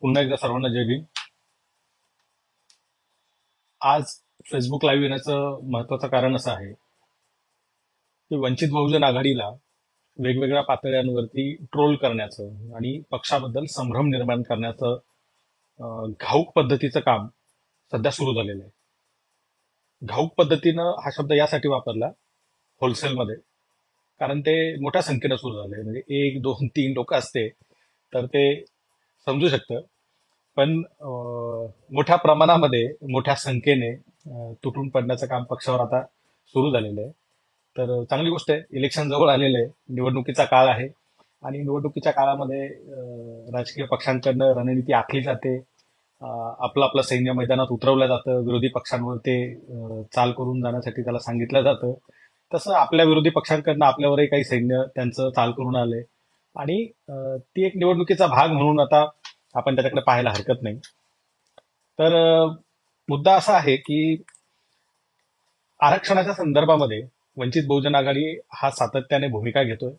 पुन्हा एकदा सर्वांना जय भीम. आज फेसबुक लाईव्ह येण्याचं महत्वाचं कारण असं आहे की वंचित बहुजन आघाडीला वेगवेगळ्या पातळ्यांवरती ट्रोल करण्याचं आणि पक्षाबद्दल संभ्रम निर्माण करण्याचं घाऊक पद्धतीचं काम सध्या सुरू झालेलं आहे. घाऊक पद्धतीनं हा शब्द यासाठी वापरला होलसेलमध्ये, कारण ते मोठ्या संख्येनं सुरू झाले. म्हणजे एक दोन तीन लोक असते तर ते समजू शकतं, पण मोठ्या प्रमाणामध्ये मोठ्या संख्येने तुटून पडण्याचं काम पक्षावर आता सुरू झालेलं आहे. तर चांगली गोष्ट आहे. इलेक्शन जवळ आलेलं आहे, निवडणुकीचा काळ आहे आणि निवडणुकीच्या काळामध्ये राजकीय पक्षांकडनं रणनीती आखली जाते. आपलं आपलं सैन्य मैदानात उतरवलं जातं. विरोधी पक्षांवर ते चाल करून जाण्यासाठी त्याला सांगितलं जातं. तसं आपल्या विरोधी पक्षांकडनं आपल्यावरही काही सैन्य त्यांचं चाल करून आलंय आणि ती एक निवडणुकीचा भाग म्हणून आता आपण त्याच्याकडे पाहायला हरकत नाही. तर मुद्दा असा आहे की आरक्षणाच्या संदर्भामध्ये वंचित बहुजन आघाडी हा सातत्याने भूमिका घेतोय.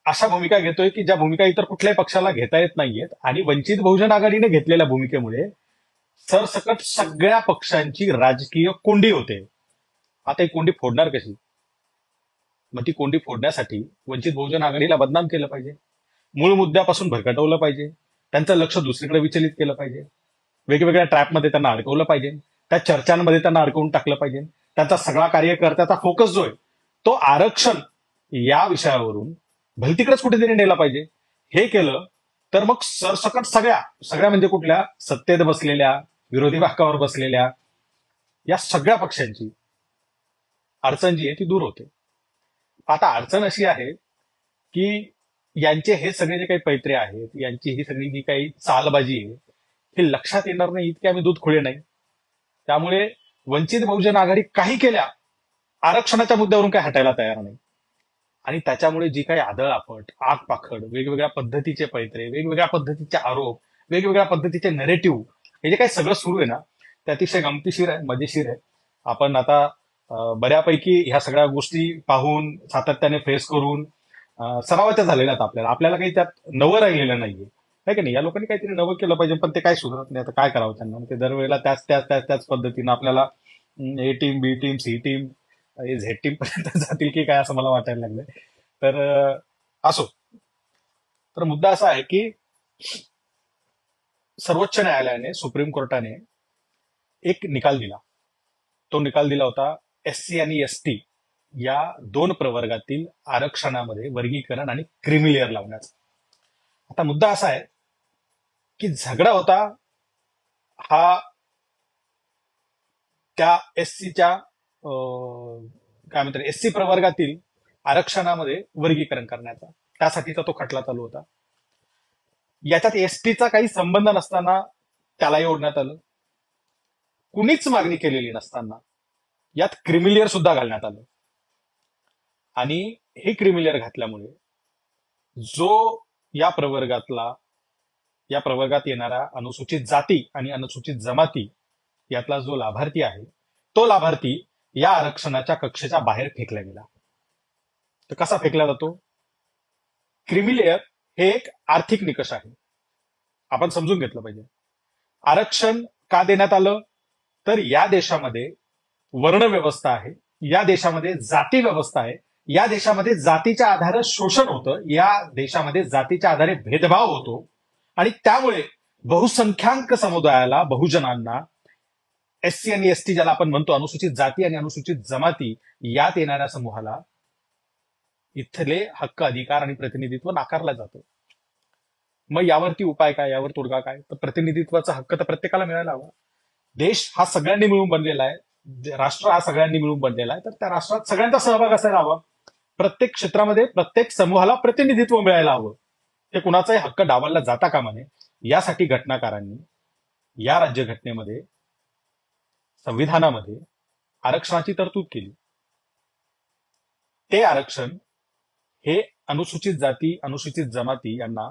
अशा भूमिका घेतोय की ज्या भूमिका इतर कुठल्याही पक्षाला घेता येत नाहीयेत, आणि वंचित बहुजन आघाडीने घेतलेल्या भूमिकेमुळे सरसकट सगळ्या पक्षांची राजकीय कोंडी होते. आता ही कोंडी फोडणार कशी? मग ती कोंडी फोडण्यासाठी वंचित बहुजन आघाडीला बदनाम केलं पाहिजे, मूळ मुद्द्यापासून भरकटवलं पाहिजे, त्यांचं लक्ष दुसरीकडे विचलित केलं पाहिजे, वेगवेगळ्या ट्रॅपमध्ये त्यांना अडकवलं पाहिजे, त्या चर्चांमध्ये त्यांना अडकवून टाकलं पाहिजे. त्यांचा सगळा कार्यकर्त्याचा फोकस जो आहे तो आरक्षण या विषयावरून भलतीकडेच कुठेतरी नेला पाहिजे. हे केलं तर मग सरसकट सगळ्या सगळ्या म्हणजे कुठल्या सत्तेत बसलेल्या, विरोधी बाकावर बसलेल्या या सगळ्या पक्षांची अडचण जी आहे ती दूर होते. आता अडचण अशी आहे की यांचे हे सगळे जे काही पैत्रे आहेत, यांची ही सगळी जी काही चालबाजी आहे, हे लक्षात येणार नाही इतके आम्ही दूध खुळे नाही. त्यामुळे वंचित बहुजन आघाडी काही केल्या, आरक्षणाच्या मुद्द्यावरून काही हटायला तयार नाही. आणि त्याच्यामुळे जी काही आदळआपट, आगपाखड, वेगवेगळ्या पद्धतीचे पैत्रे, वेगवेगळ्या पद्धतीचे आरोप, वेगवेगळ्या पद्धतीचे नेरेटिव्ह, हे जे काही सगळं सुरू आहे ना, ते अतिशय गमतीशीर आहे, मजेशीर आहे. आपण आता बऱ्यापैकी ह्या सगळ्या गोष्टी पाहून, सातत्याने फेस करून सरावाच्या झालेल्या आहेत. आपल्याला आपल्याला काही त्यात नवं राहिलेलं नाहीये, आहे की नाही? या लोकांनी काहीतरी नवं केलं पाहिजे, पण ते काय सुधारत नाही. आता काय करावं त्यांना? ते दरवेळेला त्याच त्याच त्याच त्याच पद्धतीनं आपल्याला A team, B team, C team, Z team पर्यंत जातील की काय, असं मला वाटायला लागलंय. तर असो. तर मुद्दा असा आहे की सर्वोच्च न्यायालयाने, सुप्रीम कोर्टाने एक निकाल दिला. तो निकाल दिला होता एससी आणि एसटी या दोन प्रवर्गातील आरक्षणामध्ये वर्गीकरण आणि क्रिमी लेअर लावण्याचा. आता मुद्दा असा आहे की झगडा होता हा त्या एससीच्या काय म्हणतात, एससी प्रवर्गातील आरक्षणामध्ये वर्गीकरण करण्याचा. त्यासाठीचा तो खटला चालू होता. याच्यात एसटीचा काही संबंध नसताना त्यालाही ओढण्यात आलं. कुणीच मागणी केलेली नसताना यात क्रिमिलियर सुद्धा घालण्यात आलं. आणि हे क्रिमिलियर घातल्यामुळे जो या प्रवर्गात येणारा अनुसूचित जाती आणि अनुसूचित जमाती यातला जो लाभार्थी आहे, तो लाभार्थी या आरक्षणाच्या कक्षेच्या बाहेर फेकला गेला. तर कसा फेकला जातो? क्रिमिलेअर हे एक आर्थिक निकष आहे, आपण समजून घेतलं पाहिजे. आरक्षण का देण्यात आलं? तर या देशामध्ये वर्ण व्यवस्था आहे, या देशामध्ये जाती व्यवस्था आहे, या देशामध्ये जातीच्या आधारे शोषण होतं, या देशामध्ये जातीच्या आधारे भेदभाव होतो. आणि त्यामुळे बहुसंख्याक समुदायाला, बहुजनांना, एससी आणि एसटी ज्याला आपण म्हणतो, अनुसूचित जाती आणि अनुसूचित जमाती, यात येणाऱ्या समूहाला इथले हक्क, अधिकार आणि प्रतिनिधित्व नाकारलं जातं. मग यावरती उपाय काय? यावर तोडगा काय? तर प्रतिनिधित्वाचा हक्क तर प्रत्येकाला मिळायला हवा. देश हा सगळ्यांनी मिळून बनलेला आहे, राष्ट्र हा सगळ्यांनी मिळून बनलेला आहे, तर त्या राष्ट्रात सगळ्यांचा सहभाग असायला हवा. प्रत्येक क्षेत्रामध्ये प्रत्येक समूहाला प्रतिनिधित्व मिळायला हवं. ते कुणाचाही हक्क डावलला जाता कामा नये, यासाठी घटनाकारांनी या राज्यघटनेमध्ये, संविधानामध्ये आरक्षणाची तरतूद केली. ते आरक्षण हे अनुसूचित जाती, अनुसूचित जमाती यांना,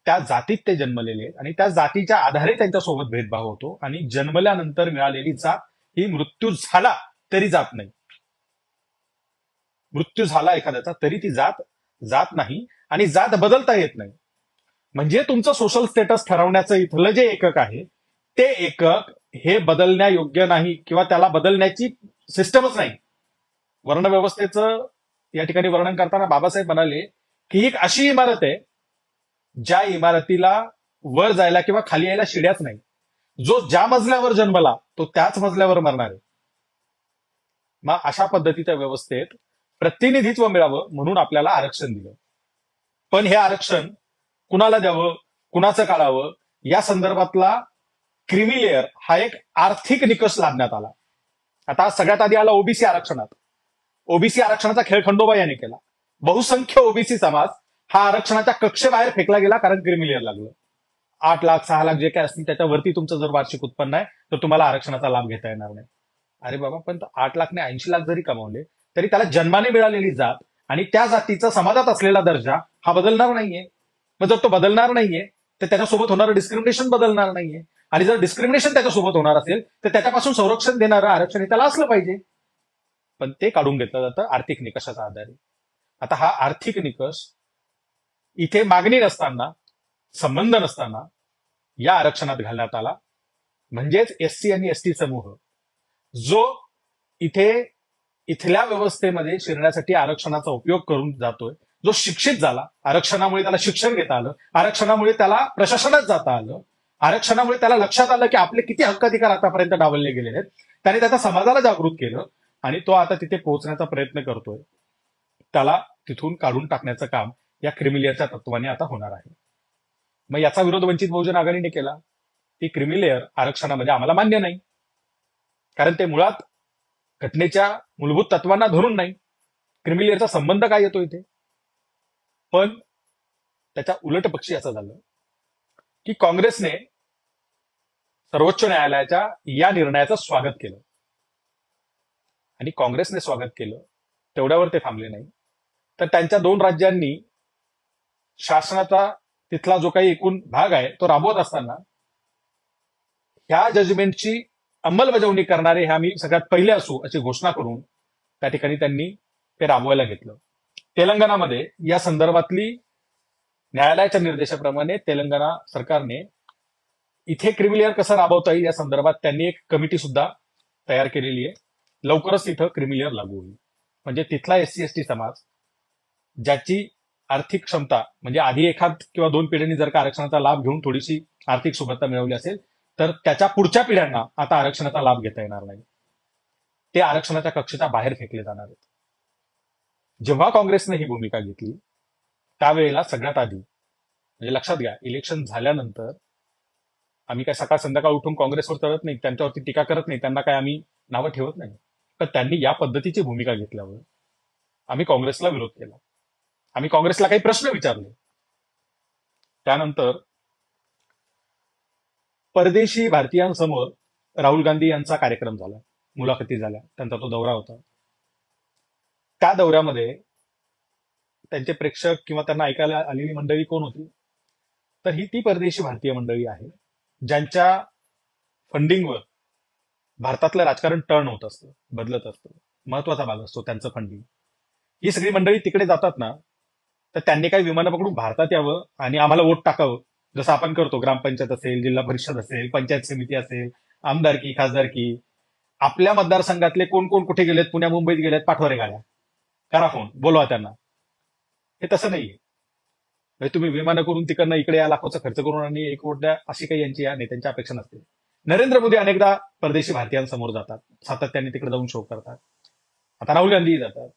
त्या जातीत ते जन्मलेले आणि त्या जातीच्या आधारे त्यांच्यासोबत भेदभाव होतो. आणि जन्मल्यानंतर मिळालेली जात ही मृत्यू झाला तरी जात नाही. मृत्यू झाला एखाद्याचा तरी ती जात नाही, आणि जात बदलता येत नाही. म्हणजे तुमचं सोशल स्टेटस ठरवण्याचं इथलं जे एकक आहे ते एकक हे बदलण्यायोग्य नाही किंवा त्याला बदलण्याची सिस्टमच नाही. वर्णव्यवस्थेचं या ठिकाणी वर्णन करताना बाबासाहेब म्हणाले की ही एक अशी इमारत आहे ज्या इमारतीला वर जायला किंवा खाली यायला शिड्याच नाही. जो ज्या मजल्यावर जन्मला तो त्याच मजल्यावर मरणार आहे. मग अशा पद्धतीच्या व्यवस्थेत प्रतिनिधित्व मिळावं म्हणून आपल्याला आरक्षण दिलं. पण हे आरक्षण कुणाला द्यावं, कुणाचं काढावं, या संदर्भातला क्रिमिलेअर हा एक आर्थिक निकष लादण्यात आला. आता सगळ्यात आधी आला ओबीसी आरक्षणात. ओबीसी आरक्षणाचा खेळ खंडोबा याने केला. बहुसंख्य ओबीसी समाज हा आरक्षणाच्या कक्षेबाहेर फेकला गेला कारण क्रिमिलेअर लागलं. 8 लाख 6 लाख जे काय असतील त्याच्यावरती तुमचं जर वार्षिक उत्पन्न आहे तर तुम्हाला आरक्षणाचा लाभ घेता येणार नाही. अरे बाबा, पण 8 लाख 80 लाख जरी कमावले तरी त्याला जन्माने मिळालेली जात आणि त्या जातीचा समाजात असलेला दर्जा हा बदलणार नाहीये. मग जर तो बदलणार नाहीये तर त्याच्यासोबत होणारं डिस्क्रिमिनेशन बदलणार नाहीये. आणि जर डिस्क्रिमिनेशन त्याच्यासोबत होणार असेल तर त्याच्यापासून संरक्षण देणारं आरक्षण त्याला असलं पाहिजे. पण ते काढून घेतलं जातं आर्थिक निकषाच्या आधारे. आता हा आर्थिक निकष इथे मागणी नसताना, संबंध नसताना या आरक्षणात घालण्यात आला. म्हणजेच एससी आणि एसटी समूह जो इथल्या व्यवस्थेमध्ये शिरण्यासाठी आरक्षणाचा उपयोग करून जातोय, जो शिक्षित झाला, आरक्षणामुळे त्याला शिक्षण घेता आलं, आरक्षणामुळे त्याला प्रशासनात जाता आलं, आरक्षणामुळे त्याला लक्षात आलं की आपले किती हक्काधिकार आतापर्यंत डावलले गेलेले आहेत, त्याने त्याच्या समाजाला जागृत केलं आणि तो आता तिथे पोहोचण्याचा प्रयत्न करतोय. त्याला तिथून काढून टाकण्याचं काम या क्रिमिलेअरच्या तत्वाने आता होणार आहे. मग याचा विरोध वंचित बहुजन आघाडीने केला की क्रिमिलेअर आरक्षणामध्ये आम्हाला मान्य नाही, कारण ते मुळात घटनेच्या मूलभूत तत्वांना धरून नाही. क्रिमिलेअरचा संबंध काय येतो इथे? पण त्याच्या उलट पक्षी असं झालं की काँग्रेसने सर्वोच्च न्यायालयाच्या या निर्णयाचं स्वागत केलं. आणि काँग्रेसने स्वागत केलं तेवढ्यावर ते थांबले नाही, तर त्यांच्या 2 राज्यांनी शासनाचा तिथला जो काही एकूण भाग आहे तो राबवत असताना ह्या जजमेंटची अंमलबजावणी करणारे हे आम्ही सगळ्यात पहिले असू अशी घोषणा करून त्या ठिकाणी त्यांनी ते राबवायला घेतलं. तेलंगणामध्ये या संदर्भातली न्यायालयाच्या निर्देशाप्रमाणे तेलंगणा सरकारने इथे क्रिमिलेअर कसं राबवता येईल या संदर्भात त्यांनी एक कमिटी सुद्धा तयार केलेली आहे. लवकरच इथं क्रिमिलेअर लागू होईल. म्हणजे तिथला एससी एसटी समाज ज्याची आर्थिक क्षमता म्हणजे आधी एखाद किंवा 2 पिढ्यांनी जर का आरक्षणाचा लाभ घेऊन थोडीशी आर्थिक सुबत्ता मिळवली असेल तर त्याच्या पुढच्या पिढ्यांना आता आरक्षणाचा लाभ घेता येणार नाही. ते आरक्षणाच्या कक्षेच्या बाहेर फेकले जाणार आहेत. जेव्हा काँग्रेसने ही भूमिका घेतली त्यावेळेला सगळ्यात आधी म्हणजे लक्षात घ्या, इलेक्शन झाल्यानंतर आम्ही काय सकाळ संध्याकाळ उठून काँग्रेसवर चढत नाही, त्यांच्यावरती टीका करत नाही, त्यांना काय आम्ही नावं ठेवत नाही. तर त्यांनी या पद्धतीची भूमिका घेतल्यावर आम्ही काँग्रेसला विरोध केला. आम्ही काँग्रेसला काही प्रश्न विचारले. त्यानंतर परदेशी भारतीयांसमोर राहुल गांधी यांचा कार्यक्रम झाला, मुलाखती झाल्या, त्यांचा तो दौरा होता. त्या दौऱ्यामध्ये त्यांचे प्रेक्षक किंवा त्यांना ऐकायला आलेली मंडळी कोण होती? तर ही ती परदेशी भारतीय मंडळी आहे ज्यांच्या फंडिंगवर भारतातलं राजकारण टर्न होत असतं, बदलत असतं, महत्वाचा भाग असतो त्यांचं फंडिंग. ही सगळी मंडळी तिकडे जातात ना, तर त्यांनी काही विमानं पकडून भारतात यावं आणि आम्हाला वोट टाकावं, जसं आपण करतो. ग्रामपंचायत असेल, जिल्हा परिषद असेल, पंचायत समिती असेल, आमदारकी, खासदारकी. आपल्या मतदारसंघातले कोण कोण कुठे गेलेत, पुण्या मुंबईत गेलेत, पाठवा रे गाड्या, करा फोन, बोलवा त्यांना. हे तसं नाहीये. म्हणजे तुम्ही विमानं करून तिकडनं इकडे या, लाखोचा खर्च करून आणि 1 वोट द्या, अशी काही यांची या नेत्यांची अपेक्षा नसते. नरेंद्र मोदी अनेकदा परदेशी भारतीयांसमोर जातात, सातत्याने तिकडे जाऊन शो करतात. आता राहुल गांधीही जातात.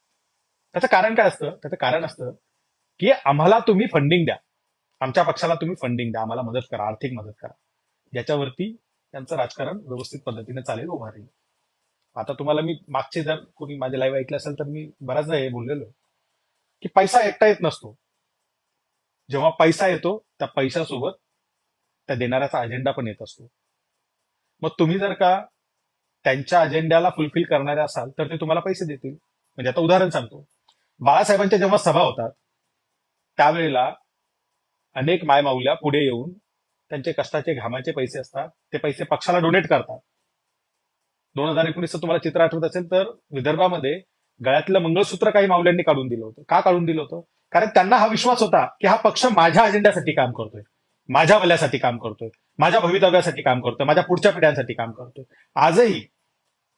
त्याचं कारण काय असतं? त्याचं कारण असतं की आम्हाला तुम्ही फंडिंग द्या, आमच्या पक्षाला तुम्ही फंडिंग द्या, आम्हाला मदत करा, आर्थिक मदत करा, ज्याच्यावरती त्यांचं राजकारण व्यवस्थित पद्धतीने चालेल, उभा राहील. आता तुम्हाला मी मागचे जर कोणी माझे लाईव्ह ऐकले असेल तर मी बऱ्याचदा हे बोललेलो की पैसा एकटा येत नसतो. जेव्हा पैसा येतो त्या पैशासोबत त्या देणाऱ्याचा अजेंडा पण येत असतो. मग तुम्ही जर का त्यांच्या अजेंड्याला फुलफिल करणारे असाल तर ते तुम्हाला पैसे देतील. म्हणजे आता उदाहरण सांगतो, बाळासाहेबांच्या जेव्हा सभा होतात त्यावेळेला अनेक मायमाऊल्या पुढे येऊन त्यांचे कष्टाचे घामाचे पैसे असतात ते पैसे पक्षाला डोनेट करतात. 2019 तुम्हाला चित्र आठवत असेल तर विदर्भामध्ये गळ्यातलं मंगळसूत्र काही माऊल्यांनी काढून दिलं होतं. का काढून दिलं होतं? कारण त्यांना हा विश्वास होता की हा पक्ष माझ्या अजेंड्यासाठी काम करतोय, माझ्या भल्यासाठी काम करतोय, माझ्या भवितव्यासाठी काम करतोय, माझ्या पुढच्या पिढ्यांसाठी काम करतोय. आजही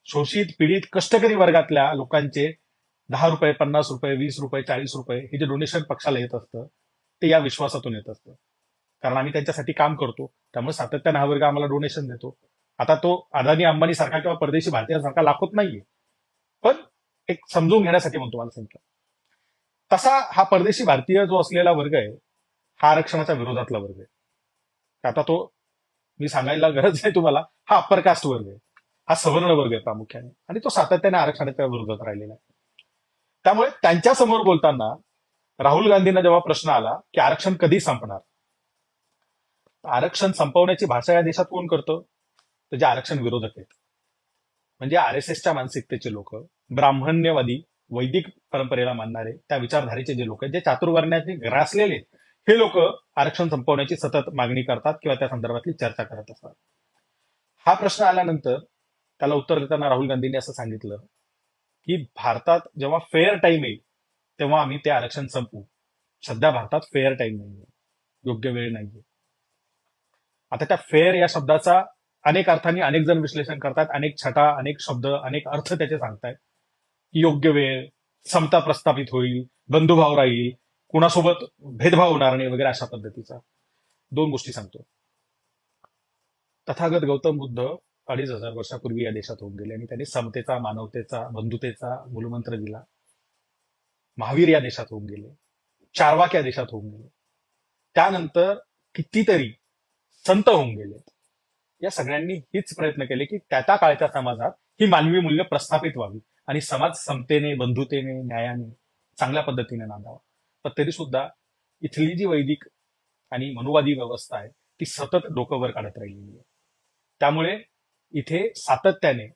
शोषित पीडित कष्टकरी वर्गातल्या लोकांचे 10 रुपये, 50 रुपये, 20 रुपये, 40 रुपये हे जे डोनेशन पक्षाला येत असतं ते या विश्वासातून येत असतं. कारण आम्ही त्यांच्यासाठी काम करतो, त्यामुळे सातत्याने हा वर्ग आम्हाला डोनेशन देतो. आता तो अदानी अंबानी सारखा किंवा परदेशी भारतीयांसारखा लाखोत नाहीये, पण एक समजून घेण्यासाठी म्हणतो मला सांगितलं. तसा हा परदेशी भारतीय जो असलेला वर्ग आहे हा आरक्षणाच्या विरोधातला वर्ग आहे. आता तो मी सांगायला गरज नाही तुम्हाला, हा अप्पर कास्ट वर्ग आहे, हा सवर्ण वर्ग आहे प्रामुख्याने, आणि तो सातत्याने आरक्षणाच्या विरोधात राहिलेला आहे. त्यामुळे त्यांच्या समोर बोलताना राहुल गांधींना जेव्हा प्रश्न आला की आरक्षण कधी संपणार, आरक्षण संपवण्याची भाषा या देशात कोण करतं, तर जे आरक्षण विरोधक आहेत, म्हणजे आरएसएसच्या मानसिकतेचे लोक, ब्राह्मण्यवादी वैदिक परंपरेला मानणारे त्या विचारधारेचे जे लोक आहेत, जे चातुर्वर्ण्याचे ग्रासलेले, हे लोक आरक्षण संपवण्याची सतत मागणी करतात किंवा त्या संदर्भातली चर्चा करत असतात. हा प्रश्न आल्यानंतर त्याला उत्तर देताना राहुल गांधींनी असं सांगितलं की भारतात जेव्हा फेअर टाइम येईल तेव्हा आम्ही ते आरक्षण संपवू. सध्या भारतात फेअर टाइम नाहीये, योग्य वेळ नाहीये. आता त्या फेअर या शब्दाचा अनेक अर्थांनी अनेक जण विश्लेषण करतात, अनेक छटा, अनेक शब्द, अनेक अर्थ त्याचे सांगतायत. योग्य वेळ, समता प्रस्थापित होईल, बंधुभाव राहील, कुणासोबत भेदभाव होणार नाही वगैरे अशा पद्धतीचा. दोन गोष्टी सांगतो. तथागत गौतम बुद्ध 2500 वर्षापूर्वी या देशात होऊन गेले आणि त्यांनी समतेचा, मानवतेचा, बंधुतेचा मूलमंत्र दिला. महावीर या देशात होऊन गेले, चार्वाक या देशात होऊन गेले, त्यानंतर कितीतरी संत होऊन गेले. या सगळ्यांनी हीच प्रयत्न केले की त्या त्या काळच्या समाजात ही मानवी मूल्य प्रस्थापित व्हावी आणि समाज समतेने, बंधुतेने, न्यायाने, चांगल्या पद्धतीने नांदावा. पण तरी सुद्धा इथली जी वैदिक आणि मनुवादी व्यवस्था आहे ती सतत डोकं वर काढत राहिलेली आहे. त्यामुळे इथे सातत्याने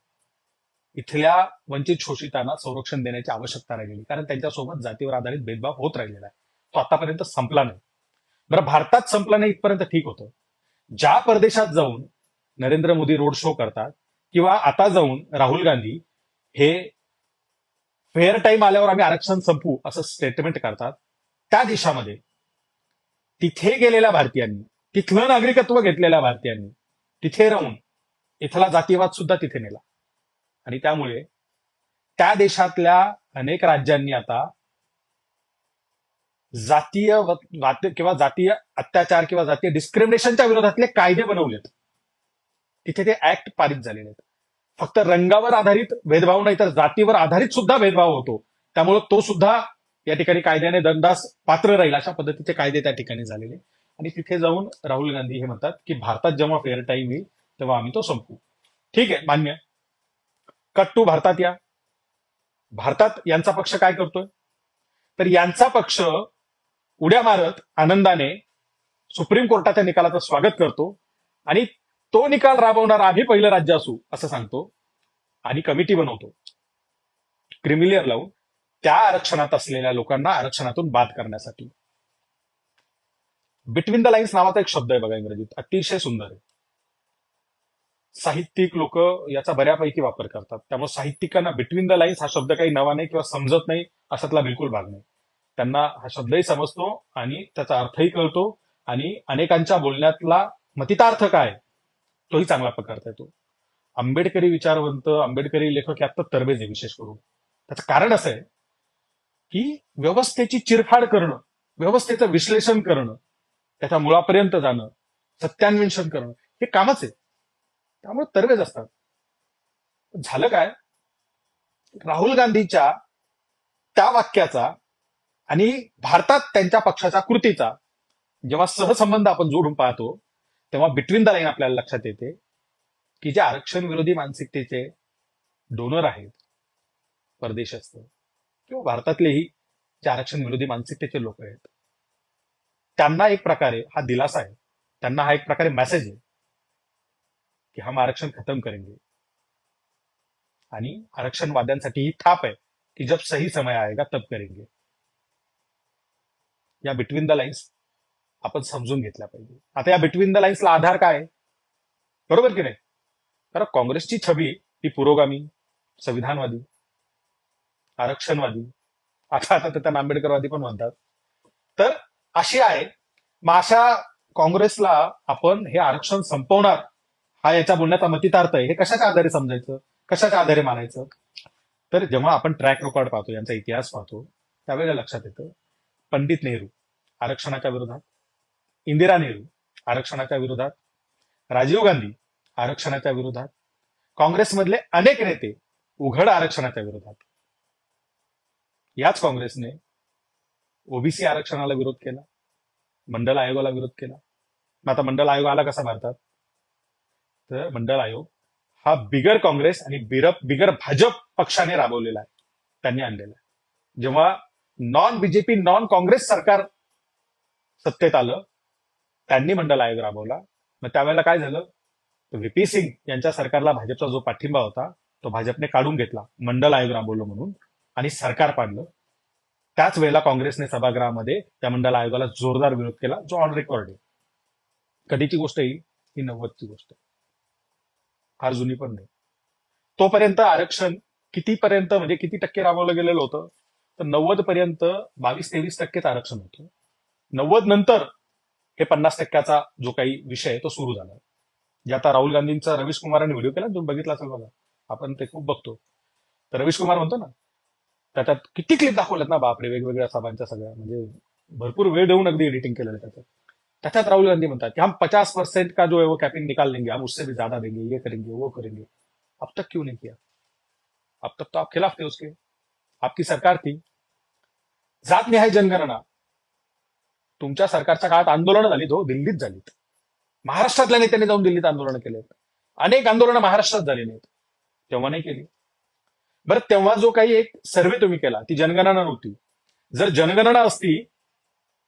इथल्या वंचित शोषितांना संरक्षण देण्याची आवश्यकता राहिलेली, कारण त्यांच्यासोबत जातीवर आधारित भेदभाव होत राहिलेला आहे. तो आतापर्यंत संपला नाही. बरं, भारतात संपला नाही इथपर्यंत ठीक होतं. ज्या परदेशात जाऊन नरेंद्र मोदी रोड शो करतात किंवा आता जाऊन राहुल गांधी हे फेअर टाइम आल्यावर आम्ही आरक्षण संपवू असं स्टेटमेंट करतात, त्या देशामध्ये तिथे गेलेल्या भारतीयांनी, तिथलं नागरिकत्व घेतलेल्या भारतीयांनी तिथे राहून इथला जातीवाद सुद्धा तिथे नेला. आणि त्यामुळे त्या देशातल्या अनेक राज्यांनी आता जातीय किंवा जातीय अत्याचार किंवा जातीय डिस्क्रिमिनेशनच्या विरोधातले कायदे बनवलेत. तिथे ते ऍक्ट पारित झालेले आहेत. फक्त रंगावर आधारित भेदभाव नाही तर जातीवर आधारित सुद्धा भेदभाव होतो, त्यामुळे तो सुद्धा या ठिकाणी कायद्याने दंडास पात्र राहील अशा पद्धतीचे कायदे त्या ठिकाणी झालेले. आणि तिथे जाऊन राहुल गांधी हे म्हणतात की भारतात जेव्हा फेअर टाइम येईल तेव्हा आम्ही तो संपवू. ठीक आहे, मान्य. कट टू भारतात या. भारतात यांचा पक्ष काय करतोय, तर यांचा पक्ष उड्या मारत आनंदाने सुप्रीम कोर्टाच्या निकालाचं स्वागत करतो आणि तो निकाल राबवणार आम्ही पहिलं राज्य असू असं सांगतो आणि कमिटी बनवतो क्रिमिलियर लावून त्या आरक्षणात असलेल्या लोकांना आरक्षणातून बाद करण्यासाठी. बिटवीन द लाईन्स नावाचा एक शब्द आहे बघा इंग्रजीत, अतिशय सुंदर आहे. साहित्यिक लोक याचा बऱ्यापैकी वापर करतात, त्यामुळे साहित्यिकांना बिटवीन द लाईन्स हा शब्द काही नवा नाही किंवा समजत नाही अशातला बिलकुल भाग नाही. त्यांना हा शब्दही समजतो आणि त्याचा अर्थही कळतो आणि अनेकांच्या बोलण्यातला मतितार्थ काय तोही चांगला पकडता येतो. आंबेडकरी विचारवंत, आंबेडकरी लेखक यात तर तरबेज आहे विशेष करून. त्याचं कारण असं आहे की व्यवस्थेची चिरफाड करणं, व्यवस्थेचं विश्लेषण करणं, त्याच्या मुळापर्यंत जाणं, सत्यान्वेषण करणं हे कामच आहे. त्यामुळे तरबेज असतात. झालं काय, राहुल गांधीच्या त्या वाक्याचा आणि भारतात त्यांच्या पक्षाच्या कृतीचा जेव्हा सहसंबंध आपण जोडून पाहतो तेव्हा बिटवीन द लाईन आपल्याला लक्षात येते की जे आरक्षण विरोधी मानसिकतेचे डोनर आहेत परदेशस्थ किंवा भारतातलेही जे आरक्षण विरोधी मानसिकतेचे लोक आहेत त्यांना एक प्रकारे हा दिलासा आहे, त्यांना हा एक प्रकारे मेसेज आहे कि हम आरक्षण खत्म करेंगे. आणि आरक्षणवाद्यांसाठी ही थाप आहे की जब सही समय आएगा तब करेंगे. या बिटवीन द लाईन्स आपण समजून घेतल्या पाहिजे. आता या बिटवीन द लाईन्सला आधार काय आहे, बरोबर की नाही? कारण काँग्रेसची छबी ही पुरोगामी, संविधानवादी, आरक्षणवादी, आता आता त्यांना आंबेडकरवादी पण म्हणतात, तर अशी आहे. मग अशा काँग्रेसला आपण हे आरक्षण संपवणार हा याच्या बोलण्याचा मतितार्थ आहे, हे कशाच्या आधारे समजायचं, कशाच्या आधारे मानायचं? तर जेव्हा आपण ट्रॅक रेकॉर्ड पाहतो, यांचा इतिहास पाहतो, त्यावेळेला लक्षात येतं पंडित नेहरू आरक्षणाच्या विरोधात, इंदिरा नेहरू आरक्षणाच्या विरोधात, राजीव गांधी आरक्षणाच्या विरोधात, काँग्रेसमधले अनेक नेते उघड आरक्षणाच्या विरोधात. याच काँग्रेसने ओबीसी आरक्षणाला विरोध केला, मंडल आयोगाला विरोध केला. मग आता मंडल आयोग आला कसा भारतात? तर मंडल आयोग हा बिगर काँग्रेस आणि बिगर भाजप पक्षाने राबवलेला आहे, त्यांनी आणलेला आहे. जेव्हा नॉन बीजेपी नॉन काँग्रेस सरकार सत्तेत आलं, त्यांनी मंडल आयोग राबवला. मग त्यावेळेला काय झालं? व्हीपी सिंग यांच्या सरकारला भाजपचा जो पाठिंबा होता तो भाजपने काढून घेतला, मंडल आयोग राबवलं म्हणून, आणि सरकार पाडलं. त्याच वेळेला काँग्रेसने सभागृहामध्ये त्या मंडल आयोगाला जोरदार विरोध केला, जो ऑन रेकॉर्ड आहे. कधीची गोष्ट ही 90ची गोष्ट आहे, फार जुनी पण नाही. तोपर्यंत आरक्षण कितीपर्यंत, म्हणजे किती टक्के राबवलं गेलेलं होतं? तर 90 पर्यंत 22-23% आरक्षण होतं. 90 नंतर हे 50% जो काही विषय आहे तो सुरू झाला. जे आता राहुल गांधींचा रवीश कुमारांनी व्हिडिओ केला, तुम्ही बघितला असेल बघा, आपण ते खूप बघतो. तर रवीश कुमार म्हणतो ना, त्याच्यात किती क्लिप दाखवल्यात ना, बापरे, वेगवेगळ्या सभांच्या सगळ्या, म्हणजे भरपूर वेळ देऊन अगदी एडिटिंग केलेलं त्याच्यात. त्याच्यात राहुल गांधी म्हणतात की हम 50% का जो है वो कैपिंग निकाल लेंगे, हम उससे भी ज्यादा देंगे, ये करेंगे वो करेंगे. अब तक क्यों नहीं किया? अब तक तो आप खिलाफ थे उसके, आपकी सरकार थी. जात निहाय जनगणना तुमच्या सरकारच्या काळात आंदोलनं झालीत, हो, दिल्लीत झालीत. महाराष्ट्रातल्या नेत्यांनी जाऊन दिल्लीत आंदोलनं केलेत. अनेक आंदोलनं महाराष्ट्रात झाली नाहीत, तेव्हा नाही केली. बरं, तेव्हा जो काही एक सर्व्हे तुम्ही केला, ती जनगणना नव्हती. जर जनगणना असती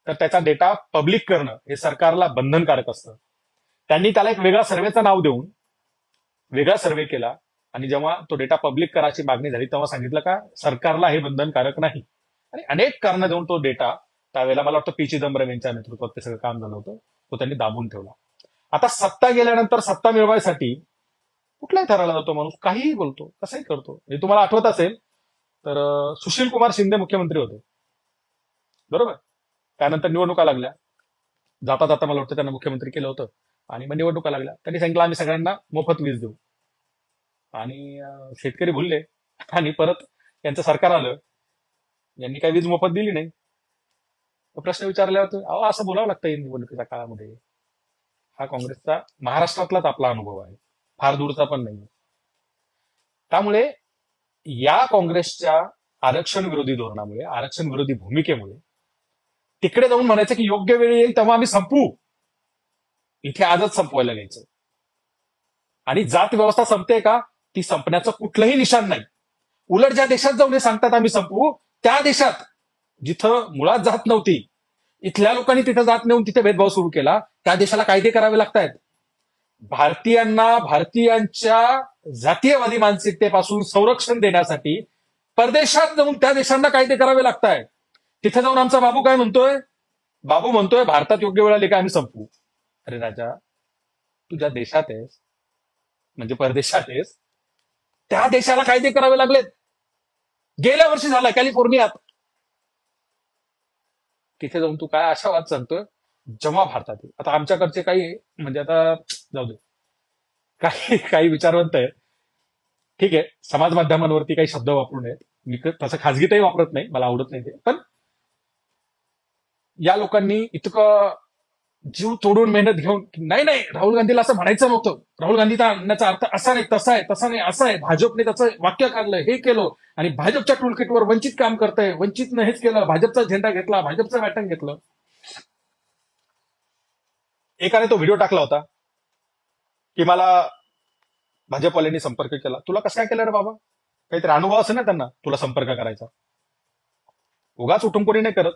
तर त्याचा डेटा पब्लिक करणं हे सरकारला बंधनकारक असतं. त्यांनी त्याला एक वेगळा सर्व्हेचं नाव देऊन वेगळा सर्व्हे केला, आणि जेव्हा तो डेटा पब्लिक करायची मागणी झाली तेव्हा सांगितलं का सरकारला हे बंधनकारक नाही. आणि अनेक कारणं देऊन तो डेटा त्यावेळेला, मला वाटतं पी चिदंबरम यांच्या नेतृत्वात ते सगळं काम झालं होतं, तो त्यांनी दाबून ठेवला. आता सत्ता गेल्यानंतर सत्ता मिळवायसाठी कुठलाही ठरायला जातो माणूस, काहीही बोलतो, कसंही करतो. हे तुम्हाला आठवत असेल तर सुशील कुमार शिंदे मुख्यमंत्री होते, बरोबर. त्यानंतर निवडणुका लागल्या, जाता जाता मला वाटतं त्यांना मुख्यमंत्री केलं होतं, आणि मग निवडणुका लागल्या. त्यांनी सांगितलं आम्ही सगळ्यांना मोफत वीज देऊ, आणि शेतकरी भुलले, आणि परत यांचं सरकार आलं, यांनी काही वीज मोफत दिली नाही. प्रश्न विचारला होता, अहो असं बोलावं लागतं या निवडणुकीच्या काळामध्ये. हा काँग्रेसचा महाराष्ट्रातलाच आपला अनुभव आहे, फार दूरचा पण नाही. त्यामुळे या काँग्रेसच्या आरक्षण विरोधी धोरणामुळे, आरक्षण विरोधी भूमिकेमुळे तिकडे जाऊन म्हणायचं की योग्य वेळ येईल तेव्हा आम्ही संपवू, इथे आजच संपवायला घ्यायचं. आणि जात व्यवस्था संपते का? ती संपण्याचं कुठलंही निशाण नाही. उलट ज्या देशात जाऊन हे सांगतात आम्ही संपवू, त्या देशात जिथं मुळात जात नव्हती, इथल्या लोकांनी तिथं जात नेऊन तिथे भेदभाव सुरू केला, त्या देशाला कायदे करावे लागतायत. भारतीयांना भारतीयांच्या जातीयवादी मानसिकतेपासून संरक्षण देण्यासाठी परदेशात जाऊन त्या देशांना कायदे करावे लागतायत. तिथे जाऊन आमचा बाबू काय म्हणतोय? बाबू म्हणतोय भारतात योग्य वेळ आली का आम्ही संपवू. अरे राजा, तू ज्या देशात आहेस, म्हणजे परदेशात आहेस, त्या देशाला कायदे करावे लागलेत. गेल्या वर्षी झाला कॅलिफोर्नियात. तिथे जाऊन तू काय आशावाद सांगतोय? जेव्हा भारतात आहे. आता आमच्याकडचे काही, म्हणजे आता जाऊ दे, काही काही विचारवंत आहेत, ठीक आहे, समाज माध्यमांवरती काही शब्द वापरू नयेत, मी तसं खाजगीतही वापरत नाही, मला आवडत नाही ते. पण या लोकांनी इतकं जीव तोडून मेहनत घेऊन, नाही नाही राहुल गांधीला असं म्हणायचं नव्हतं, राहुल गांधीचा म्हणण्याचा अर्थ असा नाही, तसा आहे, तसा नाही, असं आहे, भाजपने त्याचं वाक्य काढलं, हे केलं, आणि भाजपच्या टूलकिटवर वंचित काम करतंय, वंचितनं हेच केलं, भाजपचा झेंडा घेतला, भाजपचं बॅटन घेतलं. एकाने तो व्हिडिओ टाकला होता की मला भाजपवाल्यांनी संपर्क केला. तुला कसं काय केलं रे बाबा? काहीतरी अनुभव असेल ना त्यांना तुला संपर्क करायचा. उगाच उठून कोणी नाही करत,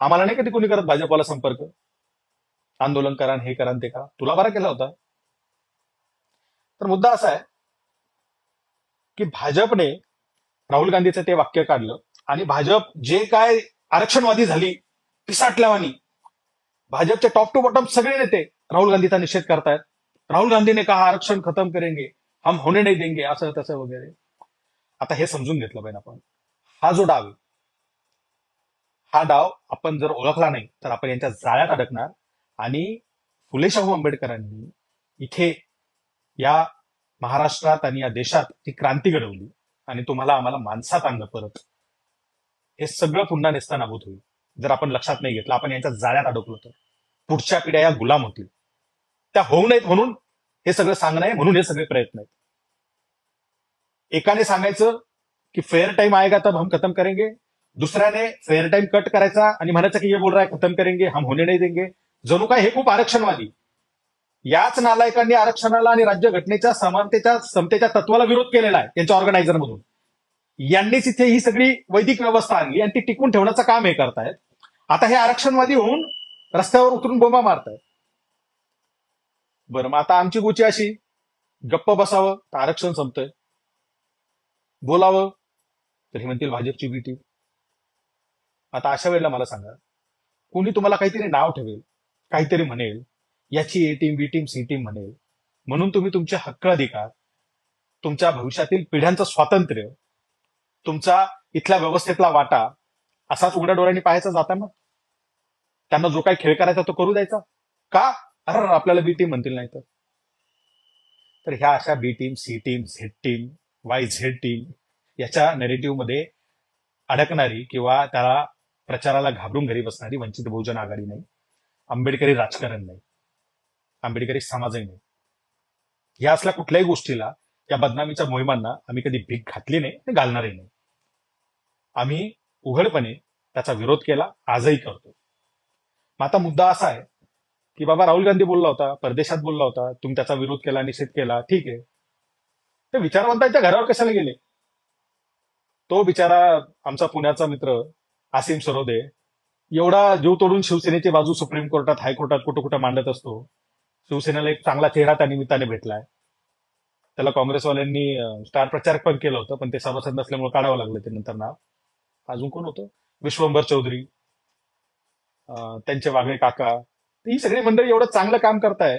आम्हाला नाही कधी कोणी करत भाजपवाला संपर्क, आंदोलन करा, हे करा, ते करा. तुला बरा केला होता. तर मुद्दा असा आहे की भाजपने राहुल गांधीचं ते वाक्य काढलं, आणि भाजप जे काय आरक्षणवादी झाली पिसाटल्यावानी, भाजपचे टॉप टू बॉटम सगळे नेते राहुल गांधीचा निषेध करतायत. राहुल गांधी ने कहा आरक्षण खत्म करेंगे, हम होने नहीं देंगे, असं तसं वगैरे. आता हे समजून घेतलं पाहिजे आपण, हा जो डाव आहे, हा डाव आपण जर ओळखला नाही तर आपण यांच्या जाळ्यात अडकणार. आणि फुले शाहू आंबेडकरांनी इथे या महाराष्ट्रात आणि या देशात ती क्रांती घडवली, आणि तुम्हाला आम्हाला माणसात आणलं परत, हे सगळं पुन्हा नेस्तनाबूत होईल जर आपण लक्षात नाही घेतलं. आपण यांच्या जाळ्यात अडकलो तर पुढच्या पिढ्या या गुलाम होतील. त्या होऊ नयेत म्हणून हे सगळं सांगणं आहे, म्हणून हे सगळे प्रयत्न आहेत. एकाने सांगायचं की फेअर टाइम आएगा तब हम खत्म करेंगे, दुसऱ्याने फेअर टाइम कट करायचा आणि म्हणायचं की ये बोल रहा है खत्म करेंगे, हम होने नहीं देंगे. जणू काय हे खूप आरक्षणवादी. याच नालायकांनी आरक्षणाला आणि राज्यघटनेच्या समानतेच्या समतेच्या तत्वाला विरोध केलेला आहे त्यांच्या ऑर्गनायझर मधून. यांनीच इथे ही सगळी वैदिक व्यवस्था आणली आणि ती टिकून ठेवण्याचं काम हे करतायत. आता हे आरक्षणवादी होऊन रस्त्यावर उतरून बोंबा मारतायत. बरं, मग आता आमची गोची अशी, गप्प बसावं तर आरक्षण संपतंय, बोलावं तर हे म्हणतील भाजपची बी टीम. आता अशा वेळेला मला सांगा, कोणी तुम्हाला काहीतरी नाव ठेवेल, काहीतरी म्हणेल, याची ए team, B team, C team म्हणेल, म्हणून तुम्ही तुमचे हक्क अधिकार, तुमच्या भविष्यातील पिढ्यांचं स्वातंत्र्य, तुमचा इथल्या व्यवस्थेतला वाटा असाच उघड्या डोळ्यांनी पाहायचा जाताना? त्यांना जो काही खेळ करायचा तो करू द्यायचा का? अरे आपल्याला बी टीम म्हणतील नाही तर ह्या अशा B team, C team, Z team, Y Z team याच्या नेरेटिव्ह मध्ये अडकणारी किंवा त्याला प्रचाराला घाबरून घरी बसणारी वंचित बहुजन आघाडी नाही, आंबेडकरी राजकारण नाही, आंबेडकरी समाजही नाही. या असल्या कुठल्याही गोष्टीला, या बदनामीच्या मोहिमांना आम्ही कधी भीक घातली नाही आणि घालणारही नाही. आम्ही उघडपणे त्याचा विरोध केला, आजही करतो. मग आता मुद्दा असा आहे की बाबा राहुल गांधी बोलला होता, परदेशात बोलला होता, तुम्ही त्याचा विरोध केला, निषेध केला, ठीक आहे. ते विचारवंतांच्या घरावर कशाला गेले? तो बिचारा आमचा पुण्याचा मित्र आसिम सरोदे एवढा जीव तोडून शिवसेनेची बाजू सुप्रीम कोर्टात, हायकोर्टात कुठं कुठं मांडत असतो. शिवसेनेला एक चांगला चेहरा त्या निमित्ताने भेटलाय. त्याला काँग्रेसवाल्यांनी स्टार प्रचारक पण केलं होतं, पण ते सभासद नसल्यामुळे काढावं लागलं ते नंतर नाव. अजून कोण होतं? विश्वंभर चौधरी, त्यांचे वागळे काका, ही सगळी मंडळी एवढं चांगलं काम करताय.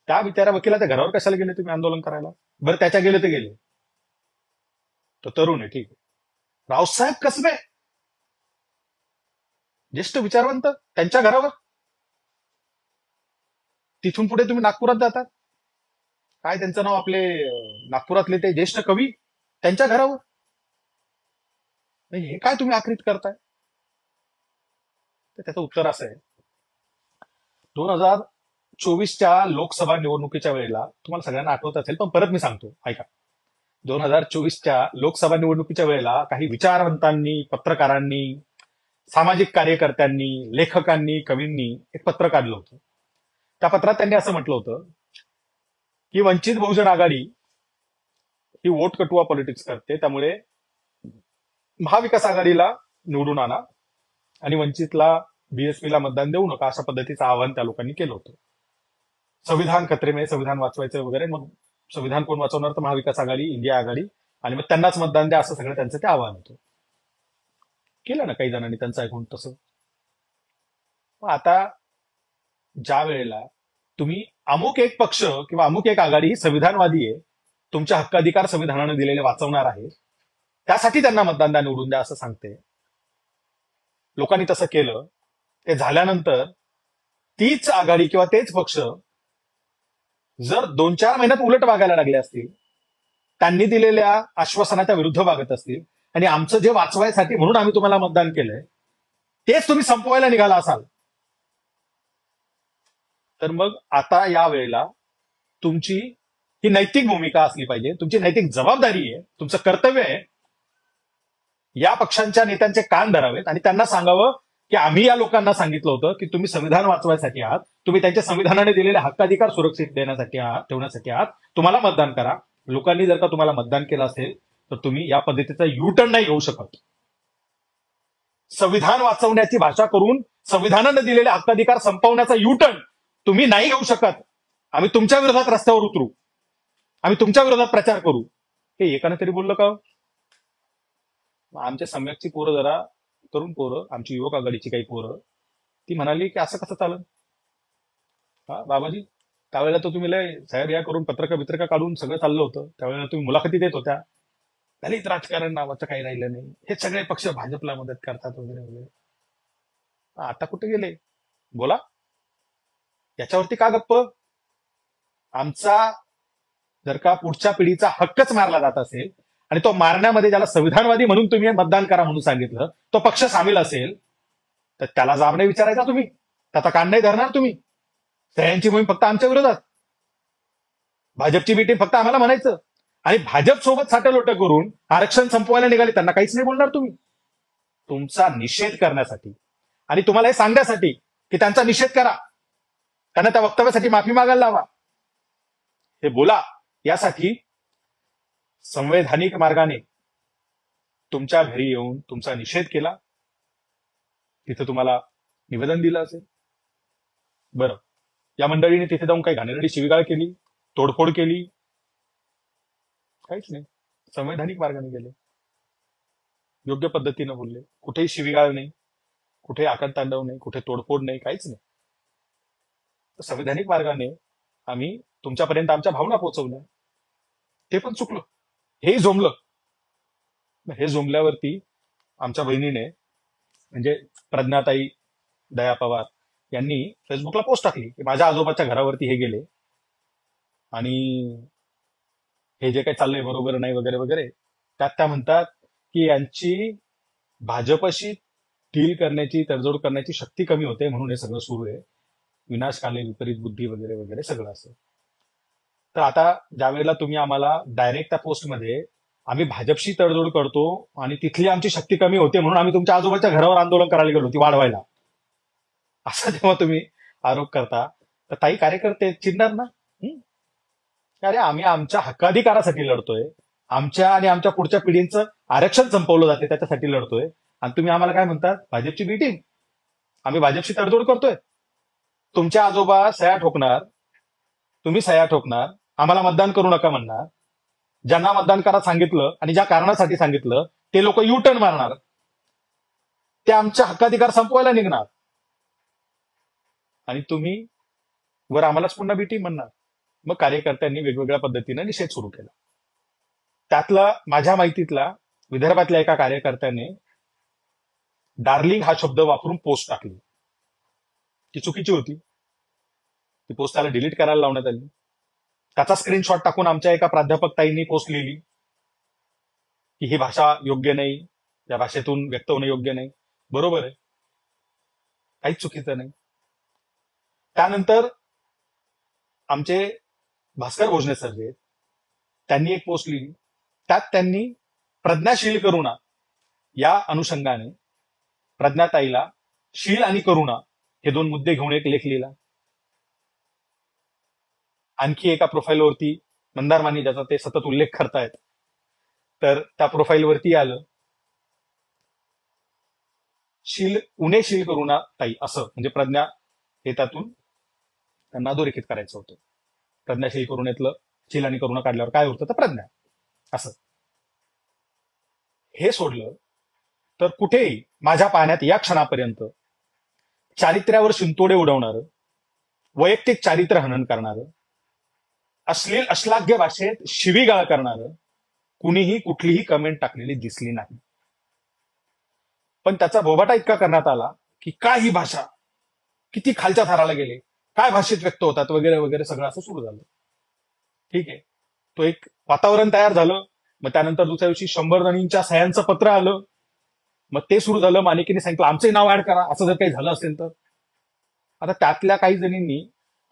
त्या बिचारा वकिलाच्या घरावर कशाला गेले तुम्ही आंदोलन करायला? बरं, त्याच्या गेले ते गेले, तो तरुण आहे, ठीक आहे. रावसाहेब कसबे, ज्येष्ठ विचारवंत, त्यांच्या घरावर, तिथून पुढे तुम्ही नागपुरात जातात, काय त्यांचं नाव, आपले नागपुरातले ते ज्येष्ठ कवी, त्यांच्या घरावर. हे काय तुम्ही आक्रित करताय? तर त्याचं उत्तर असं आहे, 2024च्या लोकसभा निवडणुकीच्या वेळेला तुम्हाला सगळ्यांना आठवत असेल, पण परत मी सांगतो, ऐका. 2024च्या लोकसभा निवडणुकीच्या वेळेला काही विचारवंतांनी, पत्रकारांनी, सामाजिक कार्यकर्त्यांनी, लेखकांनी, कवींनी एक पत्र काढलं होतं. त्या पत्रात त्यांनी असं म्हटलं होतं की वंचित बहुजन आघाडी ही वोट कटुआ पॉलिटिक्स करते, त्यामुळे महाविकास आघाडीला निवडून आणा आणि वंचितला, बीएसपीला मतदान देऊ नका, अशा पद्धतीचं आवाहन त्या लोकांनी केलं होतं. संविधान खतरे, संविधान वाचवायचं वगैरे. मग संविधान कोण वाचवणार? तर महाविकास आघाडी, इंडिया आघाडी, आणि मग त्यांनाच मतदान द्या, असं सगळं त्यांचं ते आव्हान होतं. केलं ना काही जणांनी त्यांचं ऐकून तसं. आता ज्या वेळेला तुम्ही अमुक एक पक्ष किंवा अमुक एक आघाडी ही संविधानवादी आहे, तुमचे हक्क अधिकार संविधानाने दिलेले वाचवणार आहे, त्यासाठी त्यांना मतदान द्या, निवडून द्या असं सांगते. लोकांनी तसं केलं. ते झाल्यानंतर तीच आघाडी किंवा तेच पक्ष जर 2-4 महिन्यात उलट वागायला लागले असतील, त्यांनी दिलेल्या आश्वासनाच्या विरुद्ध वागत असतील, आणि आमचं जे वाचवायसाठी म्हणून आम्ही तुम्हाला मतदान केलंय तेच तुम्ही संपवायला निघाला असाल, तर मग आता या वेळेला तुमची ही नैतिक भूमिका असली पाहिजे, तुमची नैतिक जबाबदारी आहे, तुमचं कर्तव्य आहे, या पक्षांच्या नेत्यांचे कान धरावेत आणि त्यांना सांगावं की आम्ही या लोकांना सांगितलं होतं की तुम्ही संविधान वाचवायसाठी आहात, तुम्ही त्यांच्या संविधानाने दिलेले हक्काधिकार सुरक्षित देण्यासाठी आहात, ठेवण्यासाठी आहात, तुम्हाला मतदान करा. लोकांनी जर का तुम्हाला मतदान केलं असेल तर तुम्ही या पद्धतीचा युटर्न नाही घेऊ शकत. संविधान वाचवण्याची भाषा करून संविधानाने दिलेले हक्काधिकार संपवण्याचा युटर्न तुम्ही नाही घेऊ शकत. आम्ही तुमच्या विरोधात रस्त्यावर उतरू, आम्ही तुमच्या विरोधात प्रचार करू. हे एकाने तरी बोललं का? आमच्या सम्यकची पोरं, जरा तरुण पोरं, आमची युवक आघाडीची काही पोरं, ती म्हणाली की असं कसं चालेल? हा बाबाजी, त्यावेळेला तर तुम्ही लय साहेब या करून पत्रका काढून सगळं चाललं होतं, त्यावेळेला तुम्ही मुलाखती देत होत्या, दलित राजकारण नावाचं काही राहिलं नाही, हे सगळे पक्ष भाजपला मदत करतात वगैरे वगैरे. आता कुठे गेले? बोला. याच्यावरती का गप्प? आमचा जर का पुढच्या पिढीचा हक्कच मारला जात असेल आणि तो मारण्यामध्ये ज्याला संविधानवादी म्हणून तुम्ही मतदान करा म्हणून सांगितलं, तो पक्ष सामील असेल, तर त्याला जाब नाही विचारायचा तुम्ही, त्याचा कान नाही धरणार तुम्ही. सह्यांची मोहीम फक्त आमच्या विरोधात, भाजपची मीटिंग फक्त आम्हाला म्हणायचं, आणि भाजप सोबत साठलोट करून आरक्षण संपवायला निघाले, त्यांना काहीच नाही बोलणार तुम्ही. तुमचा निषेध करण्यासाठी आणि तुम्हाला हे सांगण्यासाठी की त्यांचा निषेध करा, त्यांना त्या वक्तव्यासाठी माफी मागायला लावा, हे बोला, यासाठी संवैधानिक मार्गाने तुमच्या घरी येऊन तुमचा निषेध केला, तिथे तुम्हाला निवेदन दिलं असेल. बरं, या मंडळीने तिथे जाऊन काही घाणेरडी शिवीगाळ केली, तोडफोड केली? काहीच नाही. संवैधानिक मार्गाने गेले, योग्य पद्धतीनं बोलले, कुठेही शिवीगाळ नाही, कुठे आकांतांडव नाही, कुठे तोडफोड नाही, काहीच नाही. संवैधानिक मार्गाने आम्ही तुमच्यापर्यंत आमच्या भावना पोहोचवल्या, ते पण चुकलं, हेही झोंबलं. हे झोंबल्यावरती आमच्या बहिणीने, म्हणजे प्रज्ञाताई दया पवार यांनी फेसबुकला पोस्ट टाकली की माझ्या आजोबाच्या घरावरती हे गेले आणि हे जे काही चाललंय बरोबर नाही वगैरे वगैरे. त्यात त्या म्हणतात की यांची भाजपशी डील करण्याची, तडजोड करण्याची शक्ती कमी होते, म्हणून हे सगळं सुरू आहे, विनाशकाले विपरीत बुद्धी वगैरे वगैरे सगळं असं. तर आता ज्या वेळेला तुम्ही आम्हाला डायरेक्ट त्या पोस्टमध्ये आम्ही भाजपशी तडजोड करतो आणि तिथली आमची शक्ती कमी होते म्हणून आम्ही तुमच्या आजोबाच्या घरावर आंदोलन करायला गेलो, ती वाढवायला, असा जेव्हा तुम्ही आरोप करता, तर ताई कार्यकर्ते चिडणार ना. अरे आम्ही आमच्या हक्काधिकारासाठी लढतोय, आमच्या आणि आमच्या पुढच्या पिढींचं आरक्षण संपवलं जाते त्याच्यासाठी लढतोय, आणि तुम्ही आम्हाला काय म्हणतात, भाजपची मीटिंग, आम्ही भाजपशी तडजोड करतोय. तुमच्या आजोबा सह्या ठोकणार, तुम्ही सह्या ठोकणार, आम्हाला मतदान करू नका म्हणणार, ज्यांना मतदान करा सांगितलं आणि ज्या कारणासाठी सांगितलं ते लोक यू टर्न मारणार, ते आमच्या हक्काधिकार संपवायला निघणार, आणि तुम्ही वर आम्हालाच पुन्हा मीटिंग म्हणणार. मग कार्यकर्त्यांनी वेगवेगळ्या पद्धतीने निषेध सुरू केला. त्यातला माझ्या माहितीतला विदर्भातल्या एका कार्यकर्त्याने डार्लिंग हा शब्द वापरून पोस्ट टाकली, ती चुकीची होती. ती पोस्ट त्याला डिलीट करायला लावण्यात आली. त्याचा स्क्रीनशॉट टाकून आमच्या एका प्राध्यापक ताईंनी पोस्ट लिहिली की ही भाषा योग्य नाही, या भाषेतून व्यक्त होणं योग्य नाही. बरोबर आहे, काहीच चुकीचं नाही. त्यानंतर आमचे भास्कर भोजने सर जे, त्यांनी एक पोस्ट लिहिली, त्यात त्यांनी प्रज्ञाशील करुणा या अनुषंगाने प्रज्ञाताईला शील आणि करुणा हे दोन मुद्दे घेऊन एक लेख लिहिला. आणखी एका प्रोफाईलवरती मंदार माने, ज्याचा ते सतत उल्लेख करतायत, तर त्या प्रोफाईलवरती आलं शील उणे शील करुणा ताई असं, म्हणजे प्रज्ञा हे त्यातून त्यांना अधोरेखित करायचं होतं. प्रज्ञाशील करुणेतलं शील आणि करुणा काढल्यावर काय होतं, तर प्रज्ञा असं. हे सोडलं तर कुठेही माझ्या पाहण्यात या क्षणापर्यंत चारित्र्यावर शिंतोडे उडवणारं, वैयक्तिक चारित्र्य हनन करणारं, अश्लील अश्लाघ्य भाषेत शिवीगाळ करणारं कुणीही कुठलीही कमेंट टाकलेली दिसली नाही. पण त्याचा बोबाटा इतका करण्यात आला की काय ही भाषा, किती खालच्या थराला गेले, काय भाषेत व्यक्त होतात वगैरे वगैरे, सगळं असं सुरू झालं. ठीक आहे, तो एक वातावरण तयार झालं. मग त्यानंतर दुसऱ्या दिवशी 100 जणींच्या सह्यांचं पत्र आलं, मग ते सुरू झालं. मानिकीने सांगितलं आमचंही नाव ऍड करा, असं जर काही झालं असेल तर. आता त्यातल्या काही जणींनी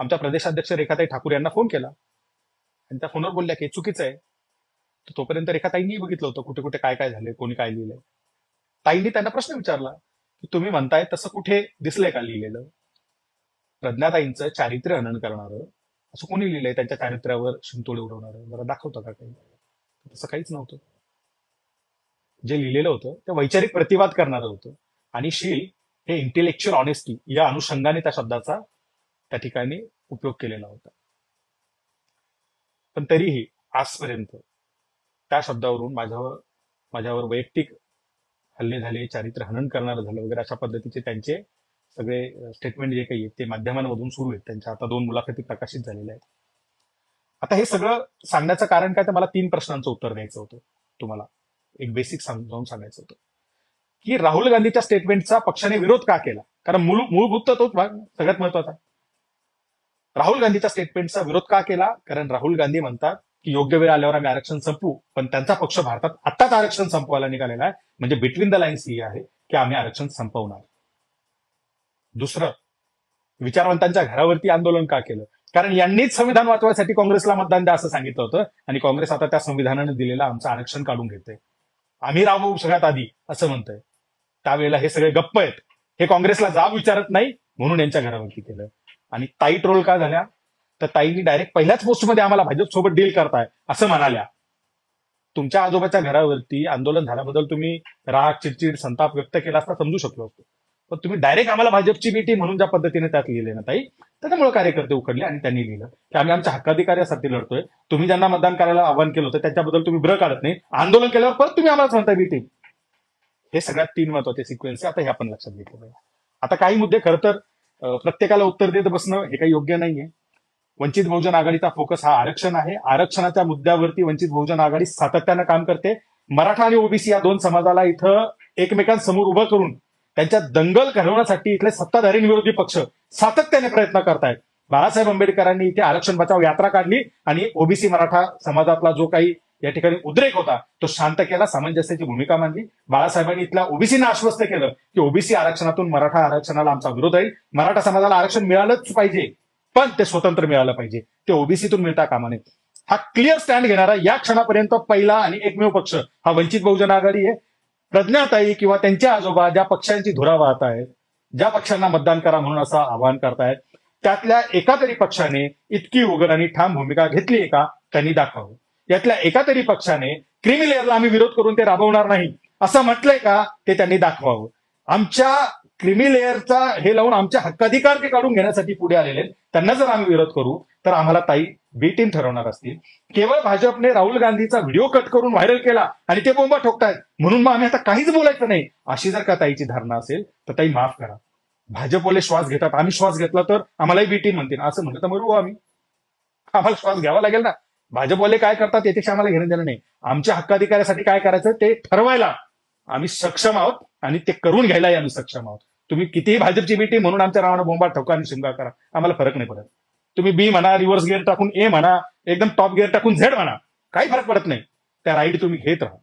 आमच्या प्रदेशाध्यक्ष रेखाताई ठाकूर यांना फोन केला आणि त्या फोनवर बोलल्या की चुकीचं आहे. तर तोपर्यंत रेखाताईंनी बघितलं होतं कुठे कुठे काय काय झालंय, कोणी काय लिहिलंय. ताईंनी त्यांना प्रश्न विचारला की तुम्ही म्हणताय तसं कुठे दिसलंय का लिहिलेलं, प्रज्ञाताईंचं चारित्र्य हनन करणारं असं कोणी लिहिलंय, त्यांच्या चारित्र्यावर शिंतोडे उडवणारं, जरा दाखवतं का काही. तसं काहीच नव्हतं. जे लिहिलेलं होतं ते वैचारिक प्रतिवाद करणारं होतं, आणि शील हे इंटेलेक्च्युअल ऑनेस्टी या अनुषंगाने त्या शब्दाचा त्या ठिकाणी उपयोग केलेला होता. पण तरीही आजपर्यंत त्या शब्दावरून माझ्यावर वैयक्तिक हल्ले झाले, चारित्र्य हनन करणारं झालं वगैरे, अशा पद्धतीचे त्यांचे सगळे स्टेटमेंट जे काही आहेत ते माध्यमांमधून सुरू आहेत. त्यांच्या आता 2 मुलाखती प्रकाशित झालेल्या आहेत. आता हे सगळं सांगण्याचं कारण काय, तर मला 3 प्रश्नांचं उत्तर द्यायचं होतं तुम्हाला. एक बेसिक समजावून सांगायचं होतं की राहुल गांधीच्या स्टेटमेंटचा पक्षाने विरोध का केला. कारण मूलभूत तोच भाग सगळ्यात महत्वाचा. राहुल गांधीच्या स्टेटमेंटचा विरोध का केला. कारण राहुल गांधी म्हणतात की योग्य वेळ आल्यावर आम्ही आरक्षण संपवू, पण त्यांचा पक्ष भारतात आत्ताच आरक्षण संपवायला निघालेला आहे. म्हणजे बिटवीन द लाईन्स ही आहे की आम्ही आरक्षण संपवणार. दुसरं, विचारवंतांच्या घरावरती आंदोलन का केलं. कारण यांनीच संविधान वाचवायसाठी काँग्रेसला मतदान द्या असं सांगितलं होतं, आणि काँग्रेस आता त्या संविधानाने दिलेलं आमचं आरक्षण काढून घेते, आम्ही राबवू सगळ्यात आधी असं म्हणतंय. त्यावेळेला हे सगळे गप्प आहेत. हे काँग्रेसला जाब विचारत नाही म्हणून यांच्या घरावरती केलं. आणि ताई ट्रोल का झाल्या. तर ताईंनी डायरेक्ट पहिल्याच पोस्टमध्ये आम्हाला भाजप सोबत डील करताय असं म्हणाल्या. तुमच्या आजोबाच्या घरावरती आंदोलन झाल्याबद्दल तुम्ही राग, चिडचिड, संताप व्यक्त केला असता समजू शकलो असतो. पण तुम्ही डायरेक्ट आम्हाला भाजपची बीटी म्हणून ज्या पद्धतीने त्यात लिहिले ना ताई, त्याच्यामुळे कार्यकर्ते उकडले आणि त्यांनी लिहिलं की आम्ही आमच्या हक्काधिकारासाठी लढतोय. तुम्ही ज्यांना मतदान करायला आवाहन केलं होतं त्याच्याबद्दल तुम्ही ब्र काढत नाही, आंदोलन केल्यावर परत तुम्ही आम्हाला म्हणता बीटी. हे सगळ्यात 3 महत्वाचे सिक्वेन्स आहे. आता हे आपण लक्षात घेतलं पाहिजे. आता काही मुद्दे खरं तर प्रत्येकाला उत्तर देत बसणं हे काही योग्य नाहीये. वंचित बहुजन आघाडीचा फोकस हा आरक्षण आहे. आरक्षणाच्या मुद्द्यावरती वंचित बहुजन आघाडी सातत्यानं काम करते. मराठा आणि ओबीसी या 2 समाजाला इथं एकमेकांसमोर उभं करून त्यांच्यात दंगल घडवण्यासाठी इथले सत्ताधारी आणि विरोधी पक्ष सातत्याने प्रयत्न करतायत. बाळासाहेब आंबेडकरांनी इथे आरक्षण बचाव यात्रा काढली आणि ओबीसी मराठा समाजातला जो काही या ठिकाणी उद्रेक होता तो शांत केला, सामंजस्याची भूमिका मांडली. बाळासाहेबांनी इथल्या ओबीसीना आश्वस्त केलं की ओबीसी आरक्षणातून मराठा आरक्षणाला आमचा विरोध आहे. मराठा समाजाला आरक्षण मिळालंच पाहिजे, पण ते स्वतंत्र मिळालं पाहिजे, ते ओबीसीतून मिळता कामा नये. हा क्लिअर स्टँड घेणारा या क्षणापर्यंत पहिला आणि एकमेव पक्ष हा वंचित बहुजन आघाडी आहे. प्रज्ञाताई किंवा त्यांचे आजोबा ज्या पक्षांची धुरा वाहत आहेत, ज्या पक्षांना मतदान करा म्हणून असं आवाहन करतायत, त्यातल्या एका तरी पक्षाने इतकी उघड आणि ठाम भूमिका घेतली आहे का त्यांनी दाखवावं. यातल्या एका तरी पक्षाने क्रिमी लेअरला आम्ही विरोध करून ते राबवणार नाही असं म्हटलंय का ते त्यांनी दाखवावं. आमच्या क्रिमी लेअरचा हे लावून आमचे हक्काधिकार ते काढून घेण्यासाठी पुढे आलेले त्यांना जर आम्ही विरोध करू तर आम्हाला ताई बी टीम ठरवणार असतील. केवळ भाजपने राहुल गांधीचा व्हिडिओ कट करून व्हायरल केला आणि ते बोंबा ठोकतायत म्हणून मग आम्ही आता काहीच बोलायचं नाही, अशी जर का ताईची धारणा असेल तर ताई माफ करा. भाजपवाले श्वास घेतात, आम्ही श्वास घेतला तर आम्हालाही बी टीम म्हणतील असं म्हणलं तर मरू आम्ही. आम्हाला श्वास घ्यावा लागेल ना. भाजपवाले काय करतात याच्याशी आम्हाला घेणं देणं नाही. आमच्या हक्काधिकारासाठी काय करायचं ते ठरवायला आम्ही सक्षम आहोत आणि ते करून घ्यायलाही आम्ही सक्षम आहोत. तुम्ही कितीही भाजपची बीटी म्हणून आमच्या नावानं बोंबा ठोका आणि शिमगा करा, आम्हाला फरक नाही पडत. तुम्ही बी म्हणा, रिव्हर्स गिअर टाकून ए म्हणा, एकदम टॉप गिअर टाकून झेड म्हणा, काही फरक पडत नाही. त्या राईड तुम्ही घेत राहा.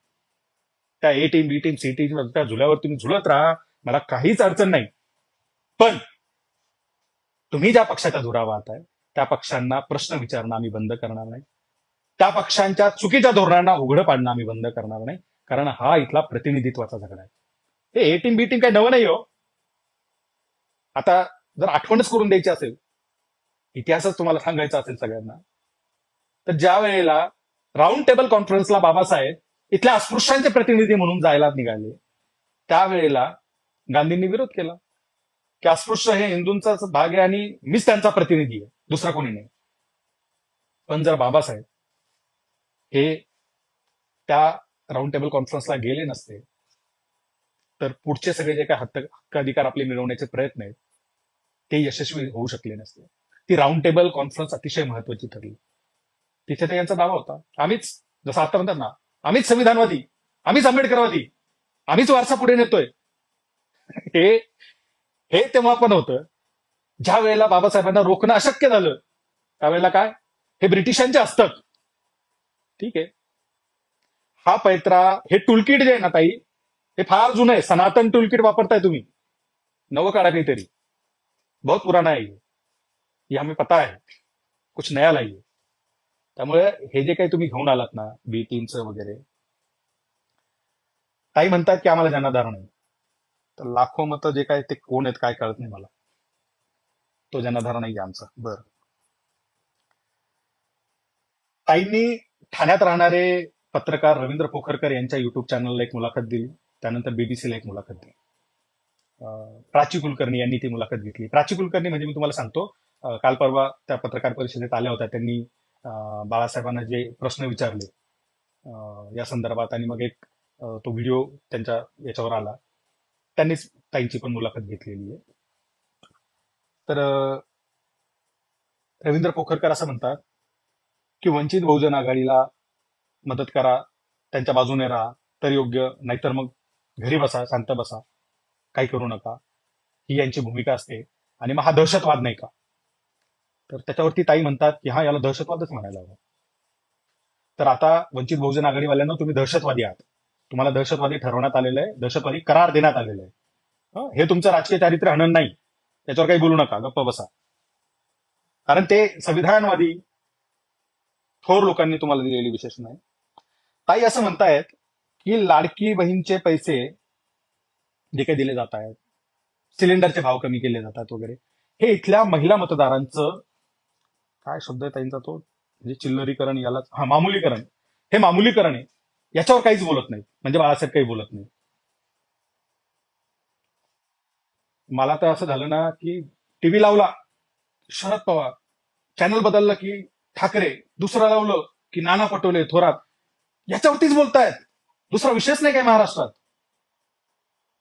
त्या ए team, B team, C team त्या झुल्यावर तुम्ही झुलत राहा, मला काहीच अडचण नाही. पण तुम्ही ज्या पक्षाच्या धुरा वाहताय त्या पक्षांना प्रश्न विचारणं आम्ही बंद करणार नाही. त्या पक्षांच्या चुकीच्या धोरणांना उघडं पाडणं आम्ही बंद करणार नाही. कारण हा इथला प्रतिनिधित्वाचा झगडा आहे. हे ए टीम बी टीम काही नवं नाही हो. आता जर आठवणच करून द्यायची असेल, इतिहासच तुम्हाला सांगायचा असेल सगळ्यांना, तर ज्या वेळेला राऊंड टेबल कॉन्फरन्सला बाबासाहेब इथल्या अस्पृश्यांचे प्रतिनिधी म्हणून जायला निघाले त्यावेळेला गांधींनी विरोध केला की अस्पृश्य हे हिंदूंचाच भाग आहे आणि मीच त्यांचा प्रतिनिधी आहे, दुसरा कोणी नाही. पण जर बाबासाहेब हे त्या राऊंड टेबल कॉन्फरन्सला गेले नसते तर पुढचे सगळे जे काही हक्काधिकार आपले मिळवण्याचे प्रयत्न आहेत ते यशस्वी होऊ शकले नसते. ती राऊंड टेबल कॉन्फरन्स अतिशय महत्वाची ठरली. तिथे तर यांचा दावा होता, आम्हीच, जसं आता म्हणतात ना, आम्हीच संविधानवादी, आम्हीच आंबेडकरवादी, आम्हीच वारसा पुढे नेतोय. हे हे तेव्हा पण होतं ज्या वेळेला बाबासाहेबांना रोखणं अशक्य झालं. त्यावेळेला काय, हे ब्रिटिशांचे हस्तक. ठीक आहे, हा पैत्रा, हे टूलकिट जे आहे ना ताई, हे फार जुनं आहे. सनातन टूलकिट वापरताय तुम्ही, नवं काढा काहीतरी, बहुत पुराना है ये हमें पता है, कुछ नया लाइए. त्यामुळे हे जे काही तुम्ही घेऊन आलात ना बी टीमचं वगैरे, काही म्हणतात की आम्हाला जनाधार नाही, तर लाखो मतं जे काय ते कोण आहेत काय कळत नाही मला. तो जनाधार नाही आमचा. बरं, ताईंनी ठाण्यात राहणारे पत्रकार रवींद्र पोखरकर यांच्या युट्यूब चॅनलला एक मुलाखत दिली, त्यानंतर बीबीसीला एक मुलाखत दिली. प्राची कुलकर्णी यांनी ती मुलाखत घेतली. प्राची कुलकर्णी म्हणजे मी तुम्हाला सांगतो, काल परवा त्या पत्रकार परिषदेत आल्या होत्या. त्यांनी बाळासाहेबांना जे प्रश्न विचारले या संदर्भात आणि मग एक तो व्हिडिओ त्यांच्या याच्यावर आला, त्यांनीच ताईंची पण मुलाखत घेतलेली आहे. तर रवींद्र पोखरकर असं म्हणतात की वंचित बहुजन आघाडीला मदत करा, त्यांच्या बाजूने राहा, तर योग्य, नाहीतर मग घरी बसा, शांत बसा, काही करू नका, ही यांची भूमिका असते. आणि मग हा दहशतवाद नाही का? तर त्याच्यावरती ताई म्हणतात की हा, याला दहशतवादच म्हणायला हवं. तर आता वंचित बहुजन आघाडीवाल्यांना तुम्ही दहशतवादी आहात, तुम्हाला दहशतवादी ठरवण्यात आलेलं आहे, दहशतवादी करार देण्यात आलेला आहे. हे तुमचं राजकीय चारित्र्य हनन नाही, त्याच्यावर काही बोलू नका, गप्प बसा. कारण ते संविधानवादी थोर लोकांनी तुम्हाला दिलेली विशेषण आहे. ताई असं म्हणतायत की लाडकी बहीणचे पैसे जे काही दिले जात आहेत, सिलेंडरचे भाव कमी केले जातात वगैरे, हे इथल्या महिला मतदारांचं, काय शब्द आहे त्यांचा तो, म्हणजे चिल्लरीकरण, याला हा मामुलीकरण, हे मामुलीकरण आहे. याच्यावर काहीच बोलत नाही, म्हणजे बाळासाहेब काही बोलत नाही. मला तर असं झालं ना की टीव्ही लावला शरद पवार, चॅनल बदललं की ठाकरे, दुसरं लावलं की नाना पटोले, थोरात, याच्यावरतीच बोलतायत. दुसरा विषयच नाही काय महाराष्ट्रात.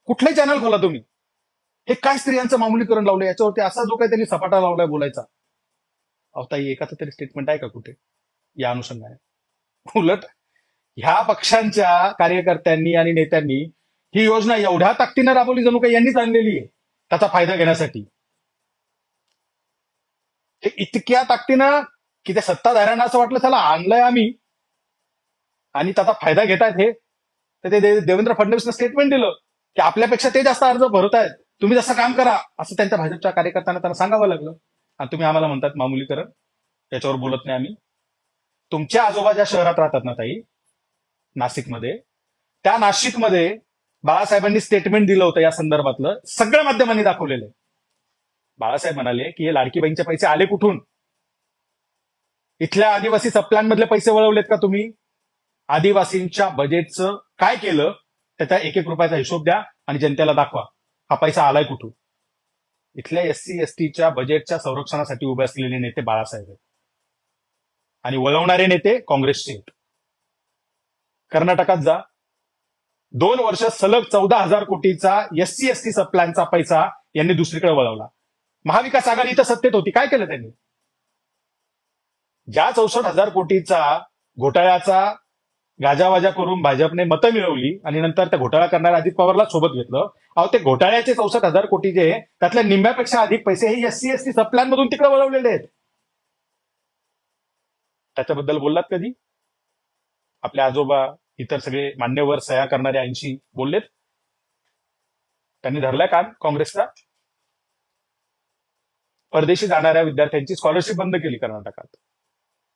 कुठलाही चॅनल खोला तुम्ही, हे काय स्त्रियांचं मामुलीकरण लावलं याच्यावरती, असा जो काही त्यांनी सपाटा लावलाय बोलायचा. ताई एकाचं तरी स्टेटमेंट आहे का कुठे या अनुषंगाने? उलट ह्या पक्षांच्या कार्यकर्त्यांनी आणि नेत्यांनी ही योजना एवढ्या ताकदीनं राबवली, जणू काही यांनीच आणलेली आहे त्याचा फायदा घेण्यासाठी. हे इतक्या ताकदीनं की त्या सत्ताधाऱ्यांना असं वाटलं चला आणलंय आम्ही आणि त्याचा फायदा घेत आहेत हे. तर ते देवेंद्र फडणवीसनं स्टेटमेंट दिलं की आपल्यापेक्षा ते जास्त अर्ज भरत आहेत, तुम्ही जसं काम करा, असं त्यांच्या भाजपच्या कार्यकर्त्यांना त्यांना सांगावं लागलं. आणि तुम्ही आम्हाला म्हणतात मामुलीकरण, याच्यावर बोलत नाही आम्ही. तुमच्या आजोबा ज्या शहरात राहतात ना ताई, नाशिकमध्ये, त्या नाशिकमध्ये बाळासाहेबांनी स्टेटमेंट दिलं होतं या संदर्भातलं, सगळ्या माध्यमांनी दाखवलेलं आहे. बाळासाहेब म्हणाले की हे लाडकी बहीणचे पैसे आले कुठून? इथल्या आदिवासी सबप्लॅन पैसे वळवलेत का तुम्ही? आदिवासींच्या बजेटचं काय केलं त्याचा एक एक रुपयाचा हिशोब द्या आणि जनतेला दाखवा, हा पैसा आलाय कुठून. इथल्या एससी एसटीच्या बजेटच्या संरक्षणासाठी उभे असलेले नेते बाळासाहेब आहेत आणि वळवणारे नेते काँग्रेसचे आहेत. कर्नाटकात जा, 2 वर्ष सलग 14,000 कोटीचा एससी एसटी सबप्लॅनचा पैसा यांनी दुसरीकडे वळवला. महाविकास आघाडी इथं सत्तेत होती, काय केलं त्यांनी? ज्या 64,000 कोटीचा घोटाळ्याचा गाजावाजा करून भाजपने मतं मिळवली आणि नंतर त्या घोटाळा करणाऱ्या अजित पवारला सोबत घेतलं. अहो, ते घोटाळ्याचे 64,000 कोटी जे त्यातल्या निम्म्यापेक्षा अधिक पैसे हे एससी एसटी सबप्लॅन मधून तिकडे वळवलेले आहेत. त्याच्याबद्दल बोललात कधी? आपले आजोबा, इतर सगळे मान्यवर, सह्या करणारे 80 बोललेत? त्यांनी धरलाय कान काँग्रेसचा? परदेशी जाणाऱ्या विद्यार्थ्यांची स्कॉलरशिप बंद केली कर्नाटकात,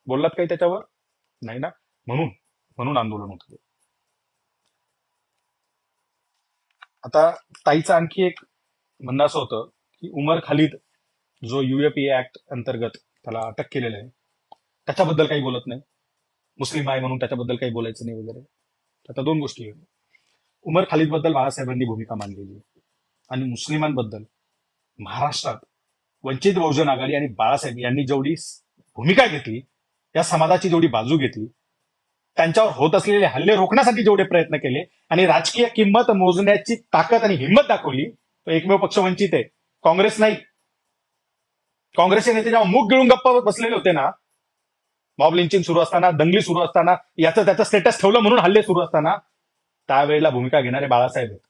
बोललात काही त्याच्यावर? नाही ना. म्हणून आंदोलन होतं. आता ताईचं आणखी एक म्हणणं असं होतं की उमर खालिद, जो युएपीए ऍक्ट अंतर्गत त्याला अटक केलेलं आहे, त्याच्याबद्दल काही बोलत नाही. मुस्लिम आहे म्हणून त्याच्याबद्दल काही बोलायचं नाही वगैरे. आता 2 गोष्टी आहेत. उमर खालिद बद्दल बाळासाहेबांनी भूमिका मांडलेली आहे आणि मुस्लिमांबद्दल महाराष्ट्रात वंचित बहुजन आघाडी आणि बाळासाहेब यांनी जेवढी भूमिका घेतली, या समाजाची जेवढी बाजू घेतली, त्यांच्यावर होत असलेले हल्ले रोखण्यासाठी जेवढे प्रयत्न केले आणि राजकीय किंमत मोजण्याची ताकद आणि हिंमत दाखवली, तो एकमेव पक्ष वंचित आहे, काँग्रेस नाही. काँग्रेसचे नेते जेव्हा मुख गिळून गप्पा बसलेले होते ना, मॉब लिंचिंग सुरू असताना, दंगली सुरू असताना, याचं त्याचं स्टेटस ठेवलं म्हणून हल्ले सुरू असताना, त्यावेळेला भूमिका घेणारे बाळासाहेब आहेत.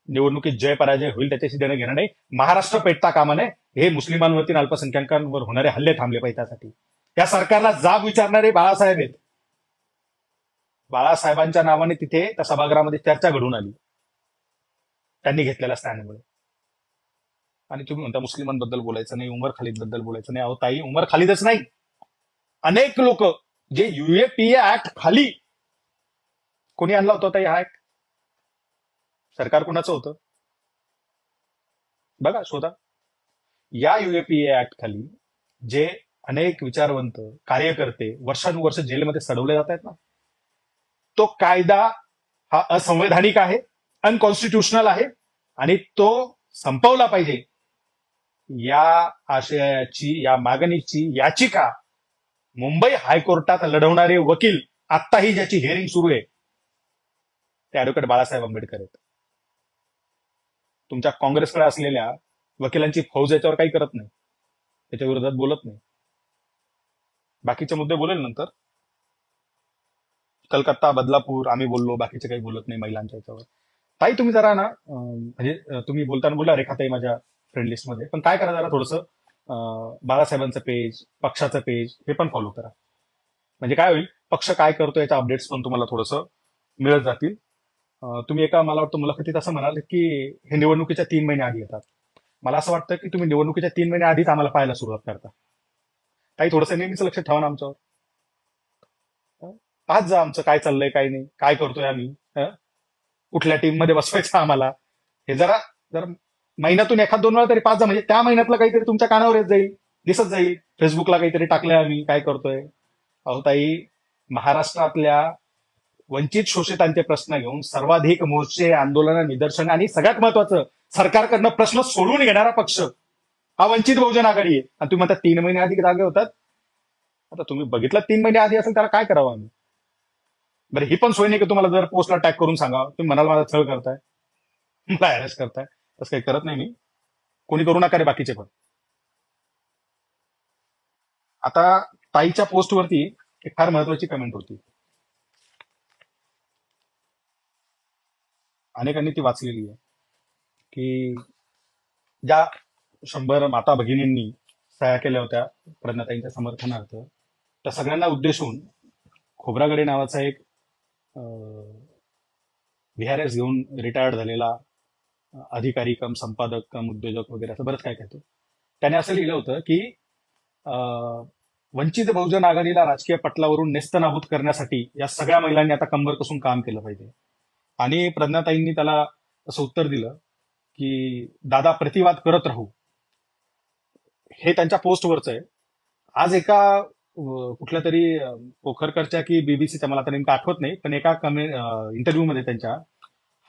निवडणुकीत जय पराजय होईल त्याच्याशी देणं घेणं नाही. महाराष्ट्र पेटता कामा नये, हे मुस्लिमांवरती आणि अल्पसंख्याकांवर होणारे हल्ले थांबले पाहिजे. त्यासाठी या सरकारला जाब विचारणारे बाळासाहेब आहेत. बाळासाहेबांच्या नावाने तिथे त्या सभागृहामध्ये चर्चा घडून आली त्यांनी घेतलेल्या स्टँडमुळे. आणि तुम्ही म्हणता मुस्लिमांबद्दल बोलायचं नाही, उमर खालिद बद्दल बोलायचं नाही. अहो ताई, उमर खालिदच नाही, अनेक लोक जे युएपीए ऍक्ट खाली, कोणी आणला होता ताई हा ऍक्ट? सरकार कोणाचं होतं बघा, शोधा. या युएपीए ऍक्ट खाली जे अनेक विचारवंत कार्यकर्ते वर्षानुवर्ष जेलमध्ये सडवले जात आहेत ना, तो कायदा हा असंवैधानिक आहे, अनकॉन्स्टिट्युशनल आहे आणि तो संपवला पाहिजे. या आशयाची, या मागणीची याचिका मुंबई हायकोर्टात लढवणारे वकील, आत्ताही ज्याची हिअरिंग सुरू आहे, ते ऍडव्होकेट बाळासाहेब आंबेडकर आहेत. तुमच्या काँग्रेसकडे असलेल्या वकिलांची फौज याच्यावर काही करत नाही, त्याच्या विरोधात बोलत नाही. बाकीचे मुद्दे बोलेल नंतर. कलकत्ता, बदलापूर आम्ही बोललो, बाकीचे काही बोलत नाही महिलांच्या याच्यावर. ताई तुम्ही जरा ना म्हणजे तुम्ही बोलताना बोला रेखाताई माझ्या फ्रेंड लिस्ट मध्ये, पण काय करा जरा थोडंसं बाळासाहेबांचं पेज, पक्षाचं पेज हे पण फॉलो करा. म्हणजे काय होईल, पक्ष काय करतो याच्या अपडेट्स पण तुम्हाला थोडंसं मिळत जातील. तुम्ही एका मला वाटतं मुलाखतीत असं म्हणाल की हे निवडणुकीच्या 3 महिने आधी येतात. मला असं वाटतं की तुम्ही निवडणुकीच्या 3 महिने आधीच आम्हाला पाहायला सुरुवात करता. काही थोडंसं नेहमीच लक्ष ठेवा ना आमच्यावर. हं? पाहत जा आमचं काय चाललंय काय नाही, काय करतोय आम्ही, हं? कुठल्या टीम मध्ये बसवायचं आम्हाला, हे जरा जरा महिन्यातून एखाद 2 वेळा तरी पाच जा. म्हणजे त्या महिन्यातलं काहीतरी तुमच्या कानावर येत जाईल, दिसत जाईल. फेसबुकला काहीतरी टाकलंय आम्ही काय करतोय. अहो ताई, महाराष्ट्रातल्या वंचित शोषितांचे प्रश्न घेऊन सर्वाधिक मोर्चे, आंदोलन, निदर्शन आणि सगळ्यात महत्वाचं सरकारकडनं प्रश्न सोडून घेणारा पक्ष हा वंचित बहुजन आघाडी आहे. आणि तुम्ही म्हणता 3 महिने आधी जागे होतात. आता तुम्ही बघितलं 3 महिने आधी असेल त्याला काय करावं आम्ही. बरं ही पण सोय नाही की तुम्हाला जर पोस्टला टॅग करून सांगा, तुम्ही म्हणाल माझा छळ करताय, मला हॅरेस करताय. तसं काही करत नाही मी. कोणी करू नका रे बाकीचे पण. आता ताईच्या पोस्टवरती एक फार महत्वाची कमेंट होती, अनेकांनी ती वाचलेली आहे, की ज्या 100 माता भगिनींनी सह्या केल्या होत्या प्रज्ञाताईंच्या समर्थनार्थ, त्या सगळ्यांना उद्देशून खोब्रागडे नावाचा एक व्हीआरएस घेऊन रिटायर्ड झालेला अधिकारी कम संपादक कम उद्योजक वगैरे असं बरंच काय काय त्याने असं लिहिलं होतं की वंचित बहुजन आघाडीला राजकीय पटलावरून नेस्तनाबूत करण्यासाठी या सगळ्या महिलांनी आता कंबर कसून काम केलं पाहिजे. आणि प्रज्ञाताईंनी त्याला असं उत्तर दिलं की दादा प्रतिवाद करत राहू. हे त्यांच्या पोस्टवरच आहे. आज एका कुठल्या तरी पोखरकरच्या की बीबीसीच्या मला आता नेमकं आठवत नाही, पण एका इंटरव्ह्यू मध्ये त्यांच्या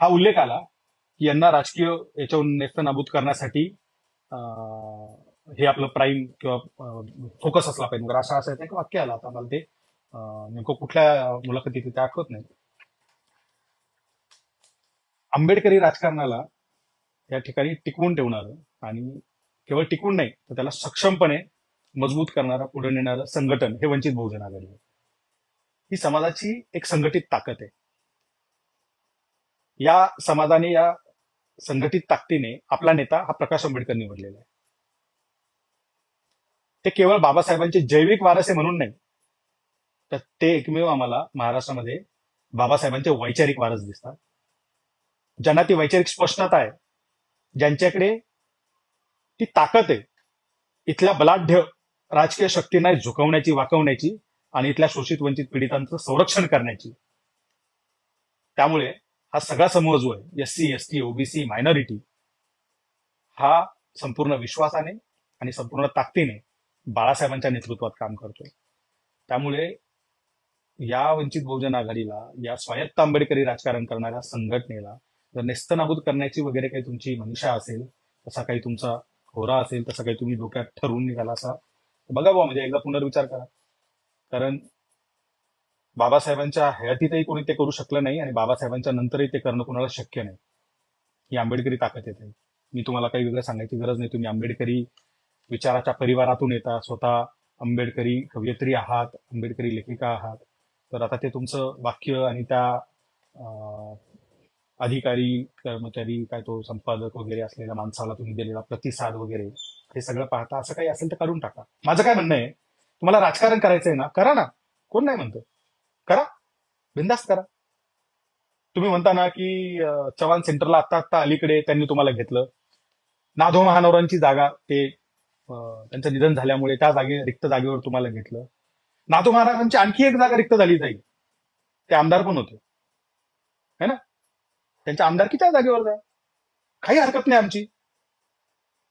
हा उल्लेख आला की यांना राजकीय याच्यावरून नेस्तनाबूत करण्यासाठी हे आपलं प्राईम किंवा फोकस असला पाहिजे वगैरे असं एक वाक्य आलं. आता मला ते नेमकं कुठल्या मुलाखतीत ते आठवत नाही. आंबेडकरी राजकारणाला या ठिकाणी टिकवून ठेवणारं आणि केवळ टिकवून नाही तर त्याला सक्षमपणे मजबूत करणारा पुढे नेणारं संघटन हे वंचित बहुजन आघाडी आहे. ही समाजाची एक संघटित ताकद आहे. या समाजाने, या संघटित ताकदीने आपला नेता हा प्रकाश आंबेडकर निवडलेला आहे. ते केवळ बाबासाहेबांचे जैविक वारस आहे म्हणून नाही, तर ते एकमेव आम्हाला महाराष्ट्रामध्ये बाबासाहेबांचे वैचारिक वारस दिसतात. ज्यांना ती वैचारिक स्पष्टता आहे, ज्यांच्याकडे ती ताकद आहे इथल्या बलाढ्य राजकीय शक्तींना झुकवण्याची, वाकवण्याची आणि इथल्या शोषित वंचित पीडितांचं संरक्षण करण्याची. त्यामुळे हा सगळा समूह जो आहे, एससी, एसटी, ओबीसी, मायनॉरिटी, हा संपूर्ण विश्वासाने आणि संपूर्ण ताकदीने बाळासाहेबांच्या नेतृत्वात काम करतोय. त्यामुळे या वंचित बहुजन आघाडीला, या स्वायत्त आंबेडकरी राजकारण करणाऱ्या संघटनेला जर नेस्तनाबूत करण्याची वगैरे काही तुमची मनीषा असेल, तसा काही तुमचा होरा असेल, तसं काही तुम्ही डोक्यात ठरवून निघाला असा, बघा बुवा म्हणजे एकदा पुनर्विचार करा. कारण बाबासाहेबांच्या हयातीतही कोणी ते करू शकलं नाही आणि बाबासाहेबांच्या नंतरही ते करणं कोणाला शक्य नाही. ही आंबेडकरी ताकद येते. मी तुम्हाला काही वेगळं सांगायची गरज नाही. तुम्ही आंबेडकरी विचाराच्या परिवारातून येता, स्वतः आंबेडकरी कवयित्री आहात, आंबेडकरी लेखिका आहात. तर आता ते तुमचं वाक्य आणि त्या अधिकारी, कर्मचारी, काय तो संपादक वगैरे असलेल्या माणसाला तुम्ही दिलेला प्रतिसाद वगैरे हे सगळं पाहता, असं काही असेल तर काढून टाका. माझं काय म्हणणं आहे, तुम्हाला राजकारण करायचंय ना, करा ना. कोण नाही म्हणतं, करा, बिंदास्त करा. तुम्ही म्हणता ना की चव्हाण सेंटरला आत्ता आत्ता अलीकडे त्यांनी तुम्हाला घेतलं. नाधो महानवरांची जागा ते त्यांचं निधन झाल्यामुळे त्या रिक्त जागेवर तुम्हाला घेतलं. नाधो महाराजांची आणखी एक जागा रिक्त झाली जाईल, ते आमदार पण होते है ना, त्यांच्या आमदारकीच्या जागेवर जा, काही हरकत नाही आमची.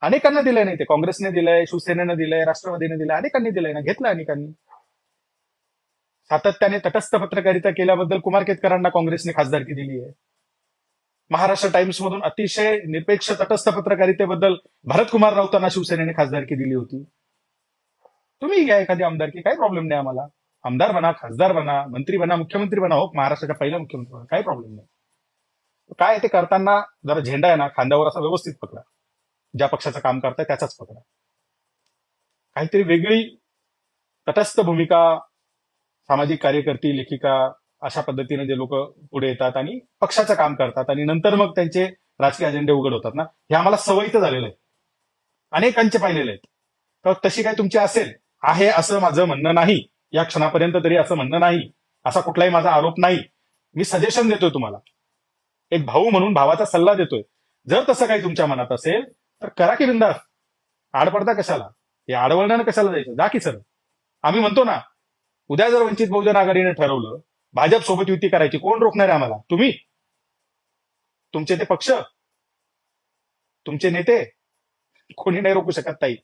अनेकांना दिलंय नाही, ते काँग्रेसने दिलंय, शिवसेनेनं दिलंय, राष्ट्रवादीने दिलंय, अनेकांनी दिलंय ना, घेतलं अनेकांनी. सातत्याने तटस्थ पत्रकारिता केल्याबद्दल कुमार केतकरांना काँग्रेसने खासदारकी दिली आहे. महाराष्ट्र टाइम्स मधून अतिशय निरपेक्ष तटस्थ पत्रकारितेबद्दल भरत कुमार राऊतांना शिवसेनेने खासदारकी दिली होती. तुम्ही घ्या एखादी आमदारकी, काही प्रॉब्लेम नाही आम्हाला. आमदार बना, खासदार बना, मंत्री बना, मुख्यमंत्री बना, हो महाराष्ट्राच्या पहिला मुख्यमंत्री बना, काही प्रॉब्लेम नाही. काय ते करताना जरा झेंडा आहे ना खांद्यावर असा व्यवस्थित पकडा. ज्या पक्षाचं काम करताय त्याचाच पकडा. काहीतरी वेगळी तटस्थ भूमिका सामाजिक कार्यकर्ती, लेखिका अशा पद्धतीने जे लोक पुढे येतात आणि पक्षाचं काम करतात आणि नंतर मग त्यांचे राजकीय अजेंडे उघड होतात ना, हे आम्हाला सवयीचं झालेलं आहे, अनेकांचे पाहिलेले आहेत. तर तशी काय तुमची असेल, आहे असं माझं म्हणणं नाही, या क्षणापर्यंत तरी असं म्हणणं नाही, असा कुठलाही माझा आरोप नाही. मी सजेशन देतोय तुम्हाला, एक भाऊ म्हणून भावाचा सल्ला देतोय. जर तसं काही तुमच्या मनात असेल तर करा की बिंदास, आडपडता कशाला, हे आडवळण्यानं कशाला जायचं, जा की सर. आम्ही म्हणतो ना, उद्या जर वंचित बहुजन आघाडीने ठरवलं भाजप सोबत युती करायची, कोण रोखणार आहे आम्हाला? तुम्ही, तुमचे ते पक्ष, तुमचे नेते, कोणी नाही रोखू शकत ताई.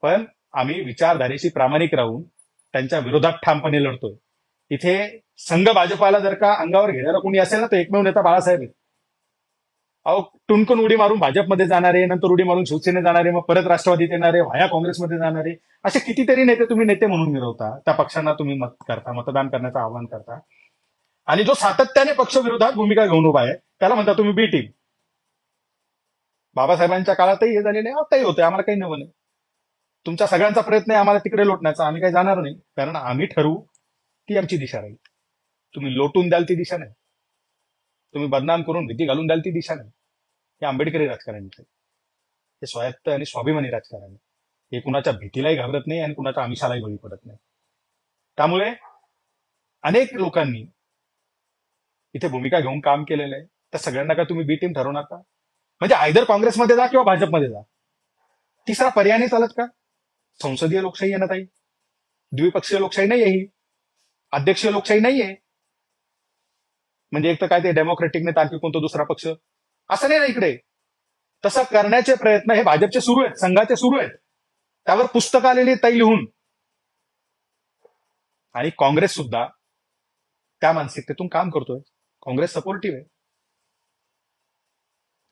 पण आम्ही विचारधारेशी प्रामाणिक राहून त्यांच्या विरोधात ठामपणे लढतोय. इथे संघ भाजपाला जर का अंगावर घेणारा कोणी असेल ना, तर एकमेव नेता बाळासाहेब आहे. अहो, टुनकून उडी मारून भाजपमध्ये जाणारे, नंतर उडी मारून शिवसेनेत जाणारे, मग परत राष्ट्रवादीत येणारे, व्हाया काँग्रेसमध्ये जाणारे, असे कितीतरी नेते तुम्ही नेते म्हणून मिरवता. त्या पक्षांना तुम्ही मत करता, मतदान करण्याचं आवाहन करता. आणि जो सातत्याने पक्ष विरोधात भूमिका घेऊन उभा आहे त्याला म्हणता तुम्ही बी टीम. बाबासाहेबांच्या काळातही हे झालेले, आताही होते, आम्हाला काही नवं नाही. तुमच्या सगळ्यांचा प्रयत्न आहे आम्हाला तिकडे लोटण्याचा, आम्ही काही जाणार नाही, कारण आम्ही ठरवू ती आमची दिशा राहील. तुम्ही लोटून द्याल ती दिशा नाही, तुम्ही बदनाम करून भीती घालून द्याल ती दिशा नाही. हे आंबेडकरी राजकारण आहे, हे स्वायत्त आणि स्वाभिमानी राजकारण आहे. हे कुणाच्या भीतीलाही घाबरत नाही आणि कुणाच्या आमिषालाही बळी पडत नाही. त्यामुळे अनेक लोकांनी इथे भूमिका घेऊन काम केलेलं आहे. तर सगळ्यांना काय तुम्ही बी टीम ठरवणार का? म्हणजे आयदर काँग्रेसमध्ये जा किंवा भाजपमध्ये जा, तिसरा पर्याय नाही चालत का? संसदीय लोकशाही आहे ना ताई, द्विपक्षीय लोकशाही नाही आहे ही, अध्यक्षीय लोकशाही नाहीये. म्हणजे एक तर काय ते डेमोक्रेटिक नाही, आणखी कोणता दुसरा पक्ष, असं नाही ना इकडे. तसं करण्याचे प्रयत्न हे भाजपचे सुरू आहेत, संघाचे सुरू आहेत, त्यावर पुस्तकं आलेली ताई लिहून. आणि काँग्रेस सुद्धा त्या मानसिकतेतून काम करतोय. काँग्रेस सपोर्टिव्ह आहे.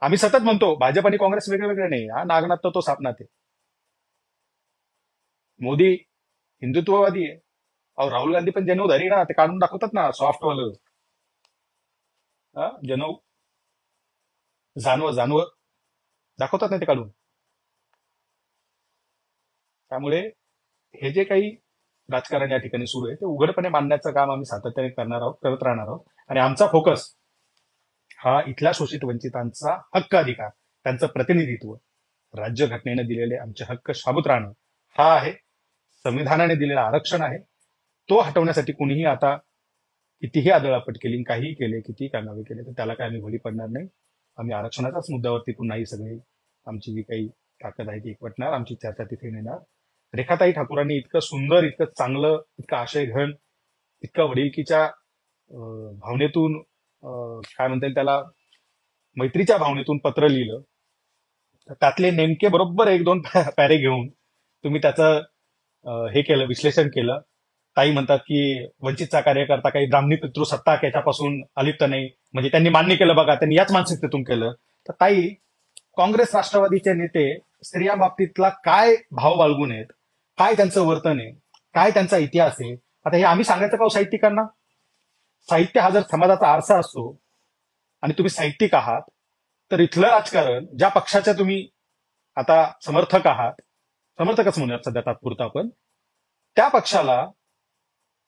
आम्ही सतत म्हणतो भाजप आणि काँग्रेस वेगळे वेगळे नाही, हा नागनाथ तर तो सापनाथ आहे. मोदी हिंदुत्ववादी आहे, अहो राहुल गांधी पण जनेऊ ना, ते काढून दाखवतात ना सॉफ्टवालं, जनेऊ जानवं जानवं दाखवतात ना ते काढून. त्यामुळे हे जे काही राजकारण या ठिकाणी सुरू आहे ते उघडपणे मांडण्याचं काम आम्ही सातत्याने करणार आहोत, करत राहणार आहोत. आणि आमचा फोकस हा इथल्या शोषित वंचितांचा हक्क अधिकार, त्यांचं प्रतिनिधित्व, राज्यघटनेने दिलेले आमचे हक्क शाबूत राहणं हा आहे. संविधानाने दिलेलं आरक्षण आहे, तो हटवण्यासाठी कुणीही आता कितीही आदळापट केली, काहीही केले, कितीही कानावे केले, तर त्याला काय आम्ही बळी पडणार नाही. आम्ही आरक्षणाच्याच मुद्द्यावरती पुन्हाही सगळी आमची जी काही ताकद आहे ती एकवटणार, आमची चर्चा तिथे नेणार. रेखाताई ठाकूरांनी इतकं सुंदर, इतकं चांगलं, इतकं आशय घन, इतकं वडिलकीच्या भावनेतून, काय म्हणता येईल त्याला, मैत्रीच्या भावनेतून पत्र लिहिलं. तर त्यातले नेमके बरोबर एक दोन पॅरे घेऊन तुम्ही त्याचं हे केलं, विश्लेषण केलं. ताई म्हणतात की वंचितचा कार्यकर्ता काही ब्राह्मणी पितृसत्ता याच्यापासून अलिप्त नाही, म्हणजे त्यांनी मान्य केलं बघा, त्यांनी याच मानसिकतेतून केलं. तर ताई, काँग्रेस राष्ट्रवादीचे नेते स्त्रियांबाबतीतला काय भाव बाळगून आहेत, काय त्यांचं वर्तन आहे, काय त्यांचा इतिहास आहे, आता हे आम्ही सांगायचं का साहित्यिकांना? साहित्य हा जर समाजाचा आरसा असतो आणि तुम्ही साहित्यिक आहात, तर इथलं राजकारण ज्या पक्षाच्या तुम्ही आता समर्थक आहात, समर्थकच म्हणूयात सध्या तात्पुरता आपण, त्या पक्षाला,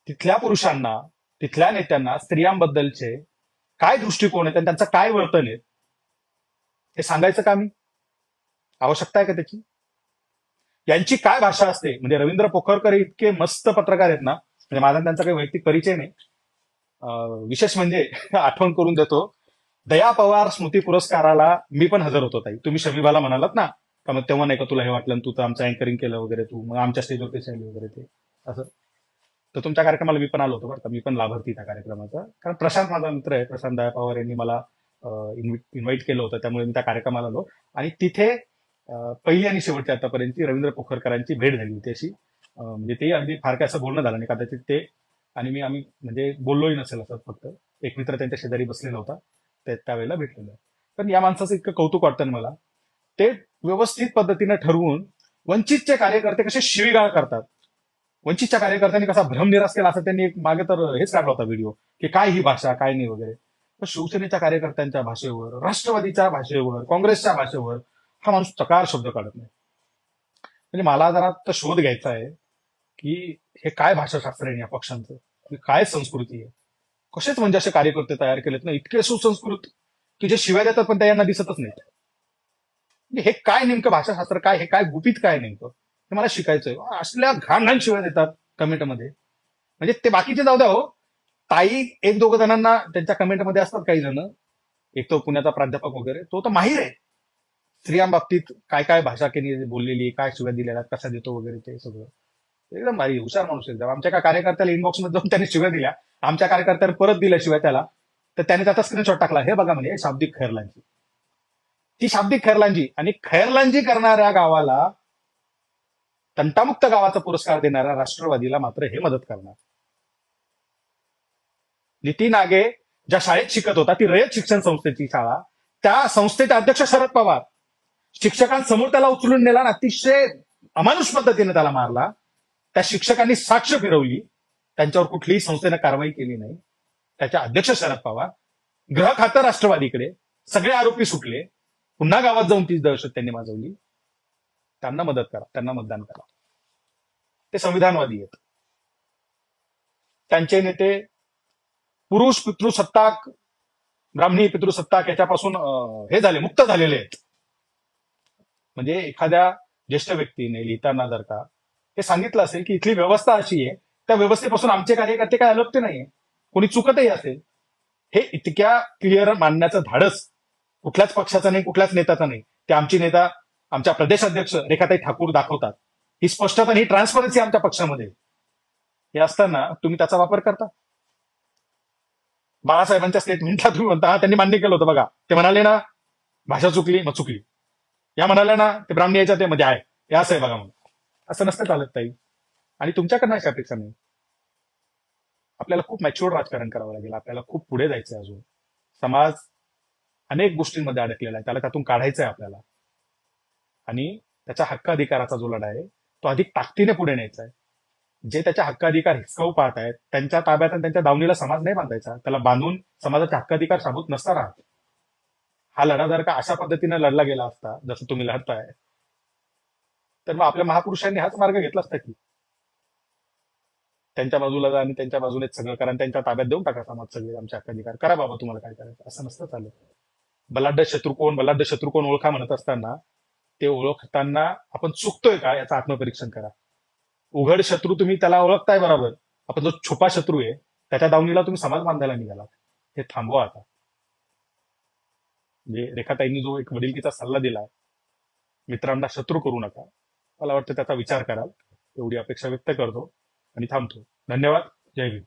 तिथल्या पुरुषांना, तिथल्या नेत्यांना स्त्रियांबद्दलचे काय दृष्टिकोन आहेत आणि त्यांचं काय वर्तन आहे हे सांगायचं का आम्ही? आवश्यकता आहे का त्याची? यांची काय भाषा असते? म्हणजे रवींद्र पोखरकर हे इतके मस्त पत्रकार आहेत ना, म्हणजे माझा त्यांचा काही वैयक्तिक परिचय नाही. विशेष म्हणजे आठवण करून देतो, दया पवार स्मृती पुरस्काराला मी पण हजर होतो ताई. तुम्ही शमीबाला म्हणालात ना, का मग तेव्हा नाही का तुला हे वाटलं, तू तर आमचं अँकरिंग केलं वगैरे, तू मग आमच्या स्टेजवरती सांगितलं वगैरे ते असं. तर तुमच्या कार्यक्रमाला मी पण आलो होतो बरं का, मी पण लाभार्थी त्या कार्यक्रमाचा. कारण प्रशांत माझा मित्र आहे, प्रशांत दया पवार यांनी मला इन्व्हाइट केलं होतं, त्यामुळे मी त्या कार्यक्रमाला आलो. आणि तिथे पहिली आणि शेवटची आतापर्यंतची रवींद्र पोखरकरांची भेट झाली होती अशी. म्हणजे ते अगदी फार काय असं बोलणं झालं नाही, कदाचित ते आणि आम्ही म्हणजे बोललोही नसेल असं, फक्त एक मित्र त्यांच्या शेजारी बसलेला होता, त्यावेळेला भेटलेलं. पण या माणसाचं इतकं कौतुक वाटतं मला, ते व्यवस्थित पद्धतीने ठरवून वंचितचे कार्यकर्ते कसे शिवीगाळ करतात, वंचितच्या कार्यकर्त्यांनी कसा भ्रमनिराश केला, असं त्यांनी एक मागे तर हेच काढला होता व्हिडिओ, की काय ही भाषा, काय नाही वगैरे. तर शिवसेनेच्या कार्यकर्त्यांच्या भाषेवर, राष्ट्रवादीच्या भाषेवर, काँग्रेसच्या भाषेवर हा माणूस चकार शब्द काढत नाही. म्हणजे मला जरा तर शोध घ्यायचा आहे की हे काय भाषाशास्त्र आहे या पक्षांचं, काय संस्कृती आहे. कसेच म्हणजे असे कार्यकर्ते तयार केलेत ना, इतके सुसंस्कृत की जे शिवाय देतात पण त्या यांना दिसतच नाहीत. म्हणजे हे काय नेमकं भाषाशास्त्र काय, हे काय गुपित काय नेमकं, हे मला शिकायचंय. असल्या घाण घाण शिवाय देतात कमेंटमध्ये. म्हणजे ते बाकीचे जाऊ द्या हो, ताई एक दोघं जणांना त्यांच्या कमेंटमध्ये असतात काही जण, एक तो पुण्याचा प्राध्यापक वगैरे, तो तर माहीर आहे स्त्रियांबाबतीत काय काय भाषा केली बोललेली, काय शिव्या दिलेल्या, कशा देतो वगैरे ते सगळं. एकदम भारी हुशार माणूस एकदम. आमच्या एका कार्यकर्त्याला इनबॉक्स मध्ये जाऊन त्याने शिव्या दिल्या, आमच्या कार्यकर्त्याने परत दिल्या शिवाय त्याला, तर त्याने त्याचा स्क्रीनशॉट टाकला, हे बघा म्हणजे शाब्दिक खैरलांची, ती शाब्दिक खैरलांची. आणि खैरलांची करणाऱ्या गावाला, तंटामुक्त गावाचा पुरस्कार देणाऱ्या राष्ट्रवादीला मात्र हे मदत करणार. नितीन आगे ज्या शाळेत शिकत होता, ती रयत शिक्षण संस्थेची शाळा, त्या संस्थेचे अध्यक्ष शरद पवार शिक्षकांसमोर त्याला उचलून नेला आणि अतिशय अमानुष पद्धतीने त्याला मारला. त्या शिक्षकांनी साक्ष फिरवली, त्यांच्यावर कुठलीही संस्थेनं कारवाई केली नाही. त्याच्या अध्यक्ष शरद पवार, गृह खातं राष्ट्रवादीकडे, सगळे आरोपी सुटले, पुन्हा गावात जाऊन ती दहशत त्यांनी माजवली. त्यांना मदत करा, त्यांना मतदान करा. ते संविधानवादी आहेत. त्यांचे नेते पुरुष पितृसत्ताक, ब्राह्मणी पितृसत्ताक याच्यापासून हे झाले, मुक्त झालेले आहेत. म्हणजे एखाद्या ज्येष्ठ व्यक्तीने लिहिताना जर का हे सांगितलं असेल की इथली व्यवस्था अशी आहे, त्या व्यवस्थेपासून आमचे कार्यकर्ते काय अलगते नाहीये, कोणी चुकतही असेल, हे इतक्या क्लिअर मानण्याचं धाडस कुठल्याच पक्षाचं नाही, कुठल्याच नेत्याचं नाही. ते आमची नेता, आमच्या प्रदेशाध्यक्ष रेखाताई ठाकूर दाखवतात. ही स्पष्टता, ही ट्रान्सपरन्सी आमच्या पक्षामध्ये. हे असताना तुम्ही त्याचा वापर करता. बाळासाहेबांच्या स्टेटमेंटला तुम्ही म्हणता, हा त्यांनी मान्य केलं होतं बघा, ते म्हणाले ना भाषा चुकली मग चुकली, या म्हणाल्या ना ते ब्राह्मणी याच्या ते मध्ये आहे, हे असं आहे बघा म्हणून. असं नसतं चालत ताई. आणि तुमच्याकडनं अशी अपेक्षा नाही. आपल्याला खूप मॅच्युअर राजकारण करावं लागेल, आपल्याला खूप पुढे जायचंय अजून. समाज अनेक गोष्टींमध्ये अडकलेला आहे, त्याला त्यातून काढायचं आहे आपल्याला. आणि त्याच्या हक्क अधिकाराचा जो लढा आहे तो अधिक ताकदीने पुढे न्यायचा आहे. जे त्याच्या हक्क अधिकार हिसकावू पाहत आहेत त्यांच्या ताब्यात आणि त्यांच्या दावणीला समाज नाही बांधायचा, त्याला बांधून समाजाचे हक्क अधिकार शाबूत नसता राहत. हा लढा जर का अशा पद्धतीने लढला गेला असता जसं तुम्ही लढताय, तर मग आपल्या महापुरुषांनी हाच मार्ग घेतला असता की त्यांच्या बाजूला जा आणि त्यांच्या बाजूनेच सगळं करा, त्यांच्या ताब्यात देऊन टाका समाज, सगळे आमचे हक्क अधिकार करा बाबा, तुम्हाला काय करायचं. असं नसतं चालत. बलाढ्य शत्रू कोण ओळखा म्हणत असताना, ते ओळखताना आपण चुकतोय का याचं आत्मपरीक्षण करा. उघड शत्रू तुम्ही त्याला ओळखताय बरोबर, आपण जो छुपा शत्रू आहे त्याच्या दावणीला तुम्ही समाज बांधायला निघालात. हे थांबवा आता. म्हणजे रेखाताईंनी जो एक वडिलकीचा सल्ला दिला, मित्रांना शत्रू करू नका, मला वाटतं त्याचा विचार कराल, एवढी अपेक्षा व्यक्त करतो आणि थांबतो. धन्यवाद. जय हिंद.